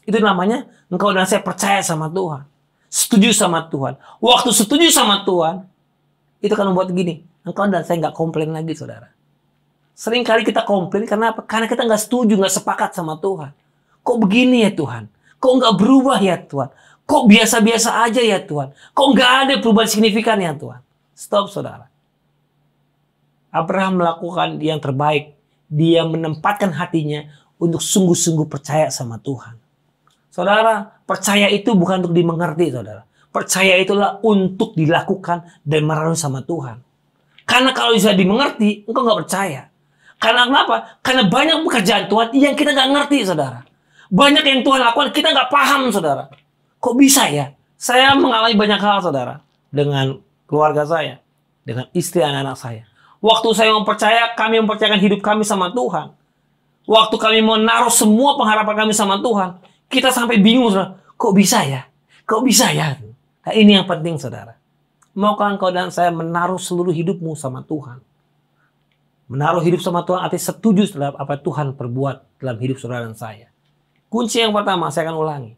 Itu namanya engkau dan saya percaya sama Tuhan. Setuju sama Tuhan. Waktu setuju sama Tuhan, itu akan membuat gini, engkau dan saya nggak komplain lagi, saudara. Sering kali kita komplain karena apa? Karena kita nggak setuju, nggak sepakat sama Tuhan. Kok begini ya Tuhan? Kok nggak berubah ya Tuhan? Kok biasa-biasa aja ya Tuhan? Kok nggak ada perubahan signifikan ya Tuhan? Stop, saudara. Abraham melakukan yang terbaik. Dia menempatkan hatinya untuk sungguh-sungguh percaya sama Tuhan. Saudara, percaya itu bukan untuk dimengerti, saudara. Percaya itulah untuk dilakukan dan merenung sama Tuhan. Karena kalau bisa dimengerti, engkau nggak percaya. Karena kenapa? Karena banyak pekerjaan Tuhan yang kita nggak ngerti, saudara. Banyak yang Tuhan lakukan, kita nggak paham, saudara. Kok bisa ya? Saya mengalami banyak hal, saudara. Dengan keluarga saya. Dengan istri anak-anak saya. Waktu saya mempercaya, kami mempercayakan hidup kami sama Tuhan. Waktu kami menaruh semua pengharapan kami sama Tuhan, kita sampai bingung, saudara. Kok bisa ya? Kok bisa ya? Nah, ini yang penting, saudara. Maukah engkau dan saya menaruh seluruh hidupmu sama Tuhan? Menaruh hidup sama Tuhan artinya setuju terhadap apa Tuhan perbuat dalam hidup saudara dan saya. Kunci yang pertama, saya akan ulangi.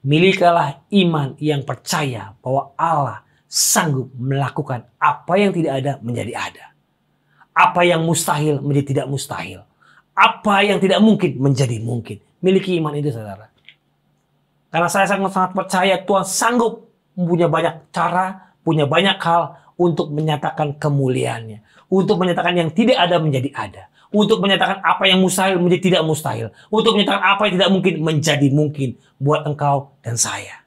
Milikilah iman yang percaya bahwa Allah sanggup melakukan apa yang tidak ada menjadi ada. Apa yang mustahil menjadi tidak mustahil. Apa yang tidak mungkin menjadi mungkin. Miliki iman itu, saudara. Karena saya sangat percaya Tuhan sanggup punya banyak cara, punya banyak hal untuk menyatakan kemuliaannya. Untuk menyatakan yang tidak ada menjadi ada. Untuk menyatakan apa yang mustahil menjadi tidak mustahil. Untuk menyatakan apa yang tidak mungkin menjadi mungkin buat engkau dan saya.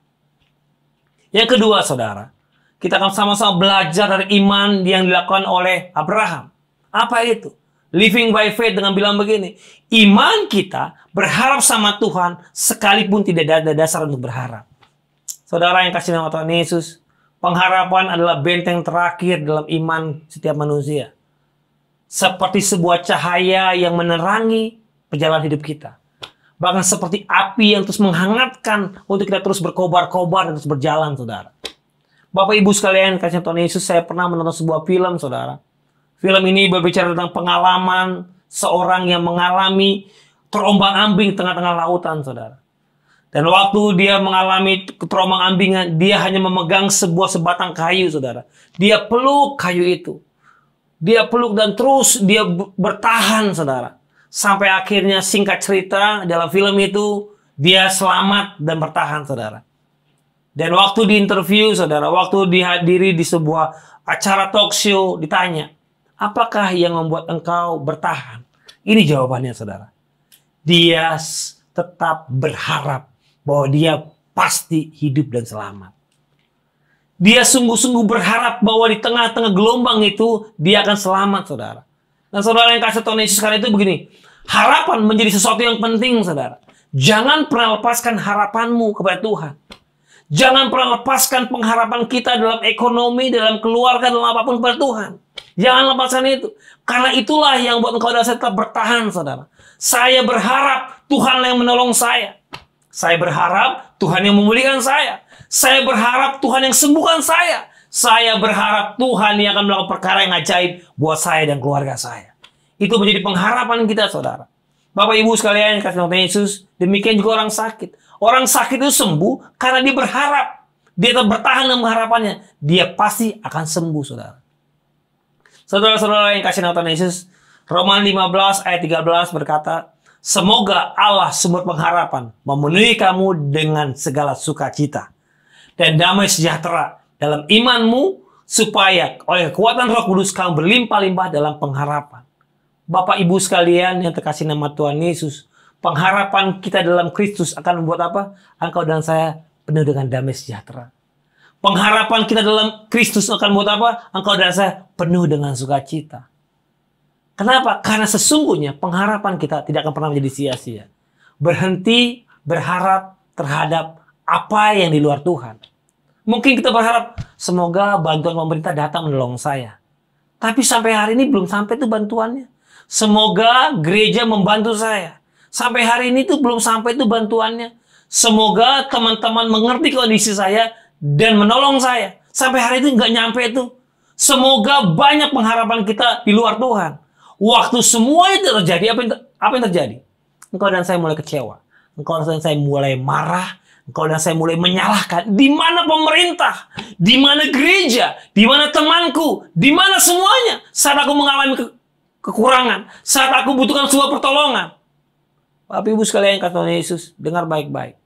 Yang kedua, saudara, kita akan sama-sama belajar dari iman yang dilakukan oleh Abraham. Apa itu? Living by faith dengan bilang begini, iman kita berharap sama Tuhan sekalipun tidak ada dasar untuk berharap. Saudara yang kasih nama Tuhan Yesus, pengharapan adalah benteng terakhir dalam iman setiap manusia. Seperti sebuah cahaya yang menerangi perjalanan hidup kita. Bahkan seperti api yang terus menghangatkan untuk kita terus berkobar-kobar dan terus berjalan, saudara. Bapak Ibu sekalian, kasih Tuhan Yesus, saya pernah menonton sebuah film, saudara. Film ini berbicara tentang pengalaman seorang yang mengalami terombang-ambing tengah-tengah lautan, saudara. Dan waktu dia mengalami terombang-ambingan, dia hanya memegang sebuah sebatang kayu, saudara. Dia peluk kayu itu. Dia peluk dan terus dia bertahan, saudara. Sampai akhirnya singkat cerita dalam film itu, dia selamat dan bertahan, saudara. Dan waktu di interview, saudara, waktu dihadiri di sebuah acara talk show, ditanya, apakah yang membuat engkau bertahan? Ini jawabannya, saudara. Dia tetap berharap bahwa dia pasti hidup dan selamat. Dia sungguh-sungguh berharap bahwa di tengah-tengah gelombang itu dia akan selamat, saudara. Dan saudara yang kasih Tuhan Yesus sekarang itu begini, harapan menjadi sesuatu yang penting, saudara. Jangan pernah lepaskan harapanmu kepada Tuhan. Jangan pernah lepaskan pengharapan kita dalam ekonomi, dalam keluarga, dalam apapun kepada Tuhan. Jangan lepaskan itu. Karena itulah yang buat engkau dan saya tetap bertahan, saudara. Saya berharap Tuhan yang menolong saya. Saya berharap Tuhan yang memulihkan saya. Saya berharap Tuhan yang sembuhkan saya. Saya berharap Tuhan yang akan melakukan perkara yang ajaib buat saya dan keluarga saya. Itu menjadi pengharapan kita, saudara. Bapak Ibu sekalian yang kasih Tuhan Yesus, demikian juga orang sakit. Orang sakit itu sembuh karena dia berharap. Dia tetap bertahan dalam harapannya. Dia pasti akan sembuh, saudara. Saudara-saudara yang kasih Tuhan Yesus, Roma 15 ayat 13 berkata, semoga Allah sumber pengharapan memenuhi kamu dengan segala sukacita dan damai sejahtera dalam imanmu, supaya oleh kekuatan Roh Kudus kamu berlimpah-limpah dalam pengharapan. Bapak Ibu sekalian yang terkasih nama Tuhan Yesus, pengharapan kita dalam Kristus akan membuat apa? Engkau dan saya penuh dengan damai sejahtera. Pengharapan kita dalam Kristus akan membuat apa? Engkau dan saya penuh dengan sukacita. Kenapa? Karena sesungguhnya pengharapan kita tidak akan pernah menjadi sia-sia. Berhenti berharap terhadap apa yang di luar Tuhan. Mungkin kita berharap semoga bantuan pemerintah datang menolong saya. Tapi sampai hari ini belum sampai tuh bantuannya. Semoga gereja membantu saya. Sampai hari ini tuh belum sampai tuh bantuannya. Semoga teman-teman mengerti kondisi saya dan menolong saya. Sampai hari itu nggak nyampe tuh. Semoga banyak pengharapan kita di luar Tuhan. Waktu semua itu terjadi, apa yang terjadi? Engkau dan saya mulai kecewa. Engkau dan saya mulai marah. Engkau dan saya mulai menyalahkan. Di mana pemerintah? Di mana gereja? Di mana temanku? Di mana semuanya? Saat aku mengalami kekurangan. Saat aku butuhkan sebuah pertolongan. Bapak Ibu sekalian yang kata Yesus, dengar baik-baik.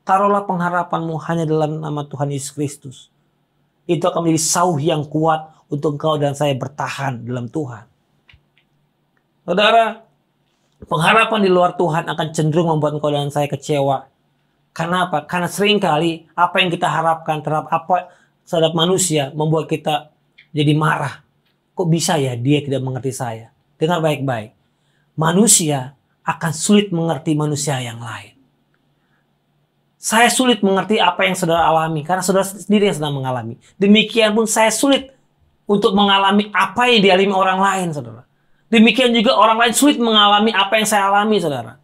Taruhlah pengharapanmu hanya dalam nama Tuhan Yesus Kristus. Itu akan menjadi sauh yang kuat untuk engkau dan saya bertahan dalam Tuhan. Saudara, pengharapan di luar Tuhan akan cenderung membuat engkau dan saya kecewa. Karena apa? Karena seringkali apa yang kita harapkan terhadap manusia membuat kita jadi marah. Kok bisa ya dia tidak mengerti saya? Dengar baik-baik. Manusia akan sulit mengerti manusia yang lain. Saya sulit mengerti apa yang saudara alami karena saudara sendiri yang sedang mengalami. Demikian pun saya sulit untuk mengalami apa yang dialami orang lain, saudara. Demikian juga orang lain sulit mengalami apa yang saya alami, saudara.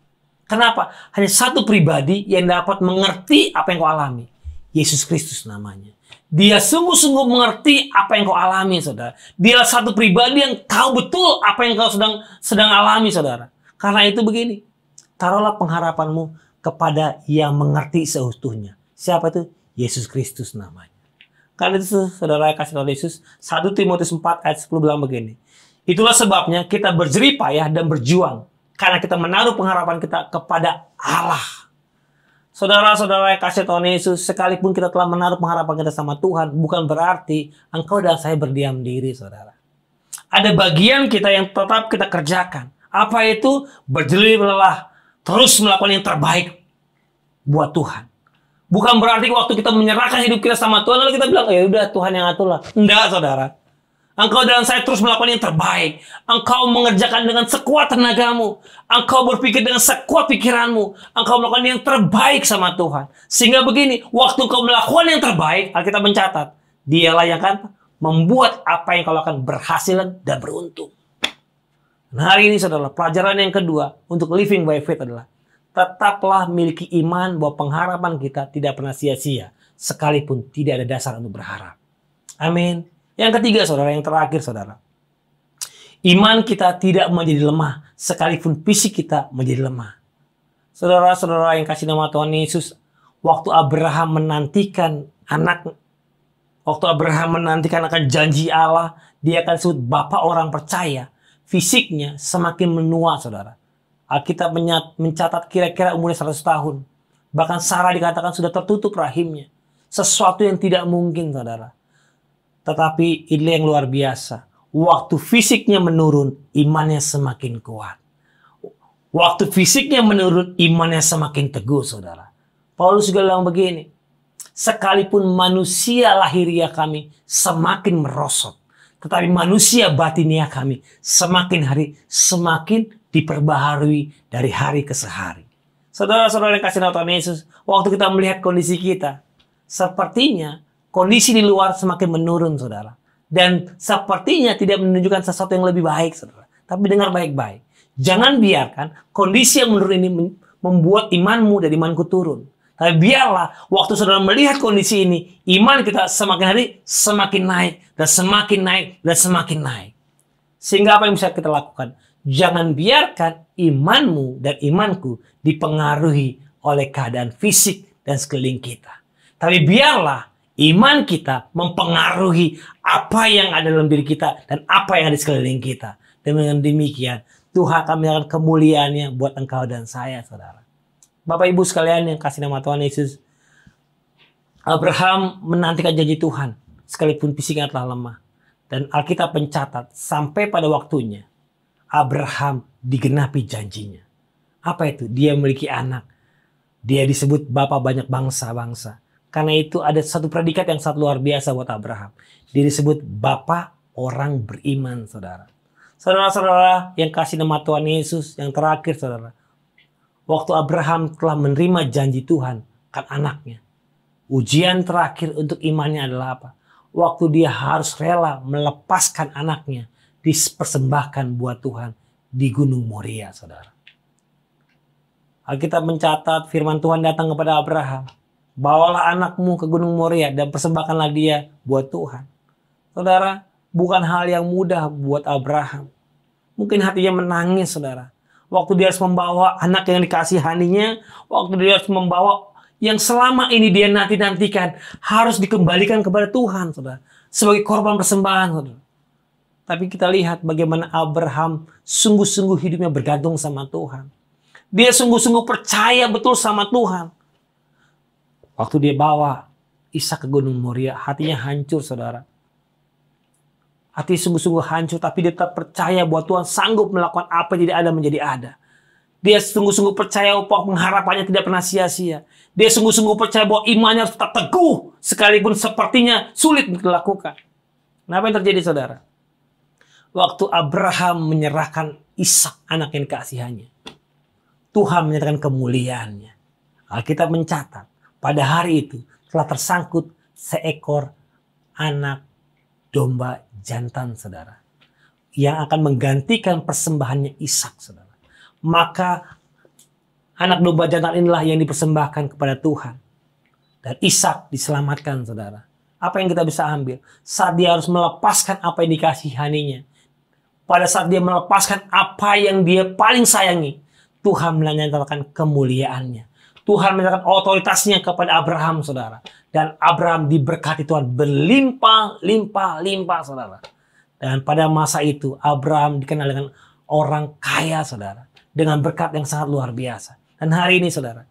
Kenapa? Hanya satu pribadi yang dapat mengerti apa yang kau alami. Yesus Kristus namanya. Dia sungguh-sungguh mengerti apa yang kau alami, saudara. Dia satu pribadi yang tahu betul apa yang kau sedang alami, saudara. Karena itu begini. Taruhlah pengharapanmu kepada yang mengerti seutuhnya. Siapa itu? Yesus Kristus namanya. Karena itu, saudara kasih Tuhan Yesus, 1 Timotius 4 ayat 10 bilang begini. Itulah sebabnya kita berjerih payah dan berjuang. Karena kita menaruh pengharapan kita kepada Allah. Saudara-saudara yang kasih Tuhan Yesus, sekalipun kita telah menaruh pengharapan kita sama Tuhan, bukan berarti engkau dan saya berdiam diri, saudara. Ada bagian kita yang tetap kita kerjakan. Apa itu? Berjerih lelah. Terus melakukan yang terbaik buat Tuhan. Bukan berarti waktu kita menyerahkan hidup kita sama Tuhan, lalu kita bilang, ya udah Tuhan yang aturlah. Enggak, saudara. Engkau dan saya terus melakukan yang terbaik. Engkau mengerjakan dengan sekuat tenagamu. Engkau berpikir dengan sekuat pikiranmu. Engkau melakukan yang terbaik sama Tuhan. Sehingga begini, waktu kau melakukan yang terbaik, Alkitab mencatat, dialah yang akan membuat apa yang kau lakukan berhasil dan beruntung. Nah, hari ini saudara, pelajaran yang kedua untuk living by faith adalah tetaplah miliki iman bahwa pengharapan kita tidak pernah sia-sia. Sekalipun tidak ada dasar untuk berharap. Amin. Yang ketiga, saudara, yang terakhir, saudara. Iman kita tidak menjadi lemah, sekalipun fisik kita menjadi lemah. Saudara-saudara yang kasih nama Tuhan Yesus, waktu Abraham menantikan akan janji Allah, dia akan disebut Bapa orang percaya. Fisiknya semakin menua, saudara. Alkitab mencatat kira-kira umurnya 100 tahun. Bahkan Sarah dikatakan sudah tertutup rahimnya. Sesuatu yang tidak mungkin, saudara. Tetapi ini yang luar biasa. Waktu fisiknya menurun, imannya semakin kuat. Waktu fisiknya menurun, imannya semakin teguh, saudara. Paulus juga bilang begini. Sekalipun manusia lahiriah kami semakin merosot. Tetapi manusia batinia kami semakin hari semakin diperbaharui dari hari ke hari. Saudara-saudara yang kasih Tuhan Yesus, waktu kita melihat kondisi kita, sepertinya kondisi di luar semakin menurun, saudara. Dan sepertinya tidak menunjukkan sesuatu yang lebih baik, saudara. Tapi dengar baik-baik. Jangan biarkan kondisi yang menurun ini membuat imanmu dan imanku turun. Tapi biarlah waktu saudara melihat kondisi ini, iman kita semakin hari semakin naik, dan semakin naik, dan semakin naik. Sehingga apa yang bisa kita lakukan? Jangan biarkan imanmu dan imanku dipengaruhi oleh keadaan fisik dan sekeliling kita. Tapi biarlah iman kita mempengaruhi apa yang ada dalam diri kita dan apa yang ada di sekeliling kita. Dengan demikian, Tuhan akan memberikan kemuliaannya buat engkau dan saya, saudara. Bapak Ibu sekalian yang kasih nama Tuhan Yesus, Abraham menantikan janji Tuhan sekalipun fisiknya telah lemah. Dan Alkitab mencatat sampai pada waktunya Abraham digenapi janjinya. Apa itu? Dia memiliki anak. Dia disebut Bapa banyak bangsa-bangsa. Karena itu ada satu predikat yang sangat luar biasa buat Abraham. Dia disebut Bapa orang beriman, saudara. Saudara-saudara yang kasih nama Tuhan Yesus, yang terakhir, saudara. Waktu Abraham telah menerima janji Tuhan kan anaknya. Ujian terakhir untuk imannya adalah apa? Waktu dia harus rela melepaskan anaknya, dipersembahkan buat Tuhan di Gunung Moria, saudara. Alkitab mencatat firman Tuhan datang kepada Abraham. Bawalah anakmu ke Gunung Moria dan persembahkanlah dia buat Tuhan. Saudara, bukan hal yang mudah buat Abraham. Mungkin hatinya menangis, saudara. Waktu dia harus membawa anak yang dikasihaninya, waktu dia harus membawa yang selama ini dia nanti-nantikan, harus dikembalikan kepada Tuhan, saudara. Sebagai korban persembahan, saudara. Tapi kita lihat bagaimana Abraham sungguh-sungguh hidupnya bergantung sama Tuhan. Dia sungguh-sungguh percaya betul sama Tuhan. Waktu dia bawa Ishak ke Gunung Moria, hatinya hancur, saudara. Hati sungguh-sungguh hancur, tapi dia tetap percaya bahwa Tuhan sanggup melakukan apa yang tidak ada menjadi ada. Dia sungguh-sungguh percaya bahwa pengharapannya tidak pernah sia-sia. Dia sungguh-sungguh percaya bahwa imannya harus tetap teguh, sekalipun sepertinya sulit untuk dilakukan. Nah, apa yang terjadi, saudara? Waktu Abraham menyerahkan Ishak, anak yang dikasihannya, Tuhan menyatakan kemuliaannya. Alkitab mencatat, pada hari itu telah tersangkut seekor anak domba jantan, saudara, yang akan menggantikan persembahannya Ishak, saudara. Maka anak domba jantan inilah yang dipersembahkan kepada Tuhan. Dan Ishak diselamatkan, saudara. Apa yang kita bisa ambil? Saat dia harus melepaskan apa yang dikasihaninya. Pada saat dia melepaskan apa yang dia paling sayangi, Tuhan menyatakan kemuliaannya. Tuhan menyatakan otoritasnya kepada Abraham, saudara. Dan Abraham diberkati Tuhan berlimpah-limpah, saudara. Dan pada masa itu Abraham dikenal dengan orang kaya, saudara. Dengan berkat yang sangat luar biasa. Dan hari ini, saudara,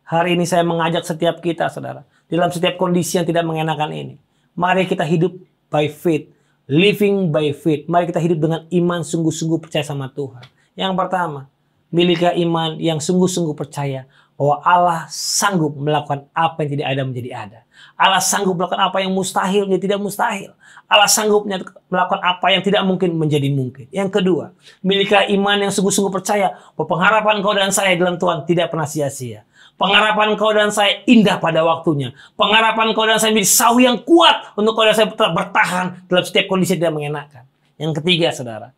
hari ini saya mengajak setiap kita, saudara, dalam setiap kondisi yang tidak mengenakan ini, mari kita hidup by faith, living by faith. Mari kita hidup dengan iman sungguh-sungguh percaya sama Tuhan. Yang pertama, miliki iman yang sungguh-sungguh percaya bahwa Allah sanggup melakukan apa yang tidak ada menjadi ada. Allah sanggup melakukan apa yang mustahil menjadi tidak mustahil. Allah sanggup melakukan apa yang tidak mungkin menjadi mungkin. Yang kedua, miliki iman yang sungguh-sungguh percaya bahwa pengharapan kau dan saya dalam Tuhan tidak pernah sia-sia. Pengharapan kau dan saya indah pada waktunya. Pengharapan kau dan saya menjadi sawi yang kuat untuk kau dan saya tetap bertahan dalam setiap kondisi yang tidak mengenakan. Yang ketiga, saudara,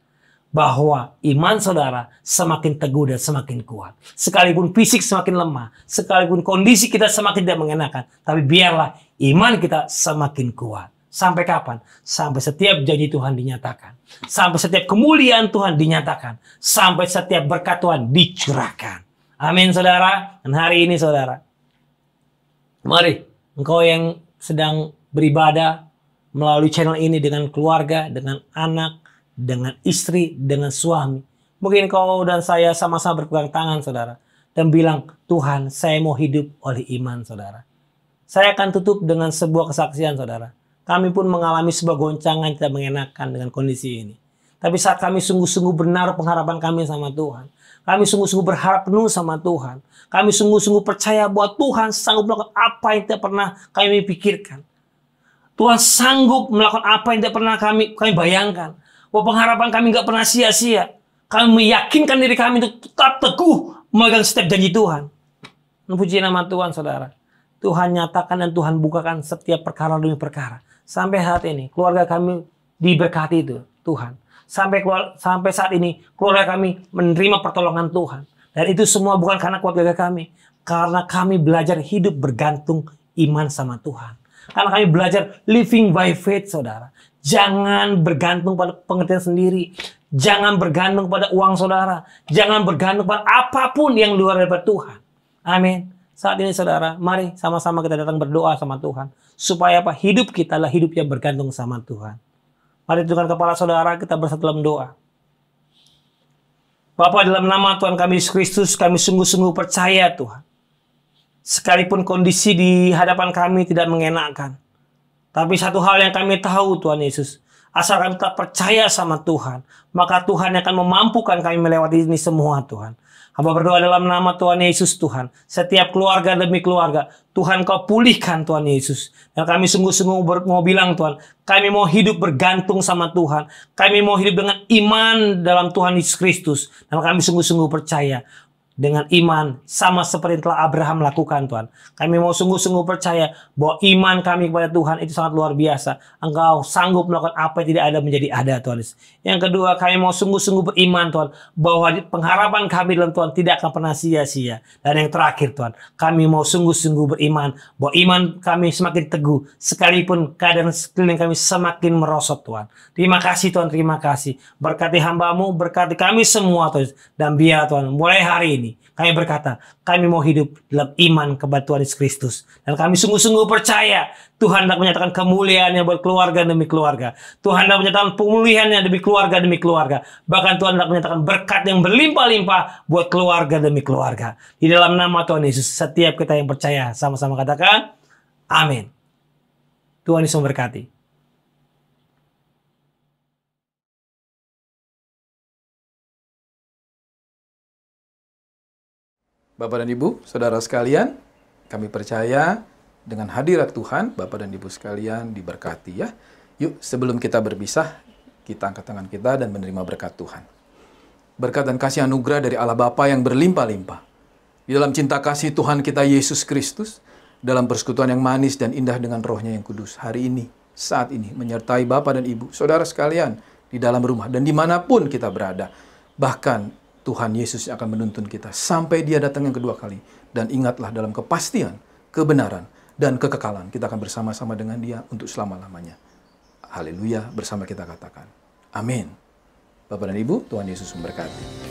bahwa iman saudara semakin teguh dan semakin kuat. Sekalipun fisik semakin lemah, sekalipun kondisi kita semakin tidak mengenakan, tapi biarlah iman kita semakin kuat. Sampai kapan? Sampai setiap janji Tuhan dinyatakan. Sampai setiap kemuliaan Tuhan dinyatakan. Sampai setiap berkat Tuhan dicurahkan. Amin, saudara. Dan hari ini, saudara, mari engkau yang sedang beribadah melalui channel ini dengan keluarga, dengan anak, dengan istri, dengan suami. Mungkin kau dan saya sama-sama berpegang tangan, saudara, dan bilang, Tuhan, saya mau hidup oleh iman, saudara. Saya akan tutup dengan sebuah kesaksian, saudara. Kami pun mengalami sebuah goncangan tidak mengenakan dengan kondisi ini. Tapi saat kami sungguh-sungguh menaruh pengharapan kami sama Tuhan, kami sungguh-sungguh berharap penuh sama Tuhan, kami sungguh-sungguh percaya bahwa Tuhan sanggup melakukan apa yang tidak pernah kami pikirkan. Tuhan sanggup melakukan apa yang tidak pernah kami bayangkan. Bahwa pengharapan kami nggak pernah sia-sia. Kami meyakinkan diri kami untuk tetap teguh memegang setiap janji Tuhan. Puji nama Tuhan, saudara. Tuhan nyatakan dan Tuhan bukakan setiap perkara demi perkara. Sampai saat ini keluarga kami diberkati itu Tuhan. Sampai saat ini keluarga kami menerima pertolongan Tuhan. Dan itu semua bukan karena keluarga kami. Karena kami belajar hidup bergantung iman sama Tuhan. Karena kami belajar living by faith, saudara. Jangan bergantung pada pengertian sendiri. Jangan bergantung pada uang saudara. Jangan bergantung pada apapun yang luar daripada Tuhan. Amin. Saat ini saudara, mari sama-sama kita datang berdoa sama Tuhan. Supaya apa? Hidup kita adalah hidup yang bergantung sama Tuhan. Mari dengan kepala saudara kita bersatu dalam doa. Bapa, dalam nama Tuhan kami Yesus Kristus, kami sungguh-sungguh percaya Tuhan. Sekalipun kondisi di hadapan kami tidak mengenakan. Tapi satu hal yang kami tahu Tuhan Yesus. Asal kami tetap percaya sama Tuhan. Maka Tuhan akan memampukan kami melewati ini semua Tuhan. Hamba berdoa dalam nama Tuhan Yesus Tuhan. Setiap keluarga demi keluarga. Tuhan Kau pulihkan Tuhan Yesus. Dan kami sungguh-sungguh mau bilang Tuhan. Kami mau hidup bergantung sama Tuhan. Kami mau hidup dengan iman dalam Tuhan Yesus Kristus. Dan kami sungguh-sungguh percaya. Dengan iman sama seperti telah Abraham lakukan Tuhan. Kami mau sungguh-sungguh percaya bahwa iman kami kepada Tuhan itu sangat luar biasa. Engkau sanggup melakukan apa yang tidak ada menjadi ada Tuhan. Yang kedua, kami mau sungguh-sungguh beriman Tuhan. Bahwa pengharapan kami dalam Tuhan tidak akan pernah sia-sia. Dan yang terakhir Tuhan, kami mau sungguh-sungguh beriman. Bahwa iman kami semakin teguh. Sekalipun keadaan sekeliling kami semakin merosot Tuhan. Terima kasih Tuhan, terima kasih. Berkati hamba-Mu, berkati kami semua Tuhan. Dan biar Tuhan, mulai hari ini kami berkata, kami mau hidup dalam iman kepada Tuhan Yesus Kristus. Dan kami sungguh-sungguh percaya Tuhan hendak menyatakan kemuliaannya buat keluarga demi keluarga. Tuhan hendak menyatakan pemulihannya demi keluarga demi keluarga. Bahkan Tuhan hendak menyatakan berkat yang berlimpah-limpah buat keluarga demi keluarga. Di dalam nama Tuhan Yesus, setiap kita yang percaya sama-sama katakan, amin. Tuhan Yesus memberkati. Bapak dan Ibu, saudara sekalian, kami percaya dengan hadirat Tuhan, Bapak dan Ibu sekalian diberkati ya. Yuk, sebelum kita berpisah, kita angkat tangan kita dan menerima berkat Tuhan. Berkat dan kasih anugerah dari Allah Bapa yang berlimpah-limpah. Di dalam cinta kasih Tuhan kita Yesus Kristus, dalam persekutuan yang manis dan indah dengan Roh-Nya yang kudus, hari ini, saat ini, menyertai Bapak dan Ibu, saudara sekalian, di dalam rumah dan dimanapun kita berada. Bahkan, Tuhan Yesus akan menuntun kita sampai Dia datang yang kedua kali. Dan ingatlah dalam kepastian, kebenaran, dan kekekalan. Kita akan bersama-sama dengan Dia untuk selama-lamanya. Haleluya, bersama kita katakan. Amin. Bapak dan Ibu, Tuhan Yesus memberkati.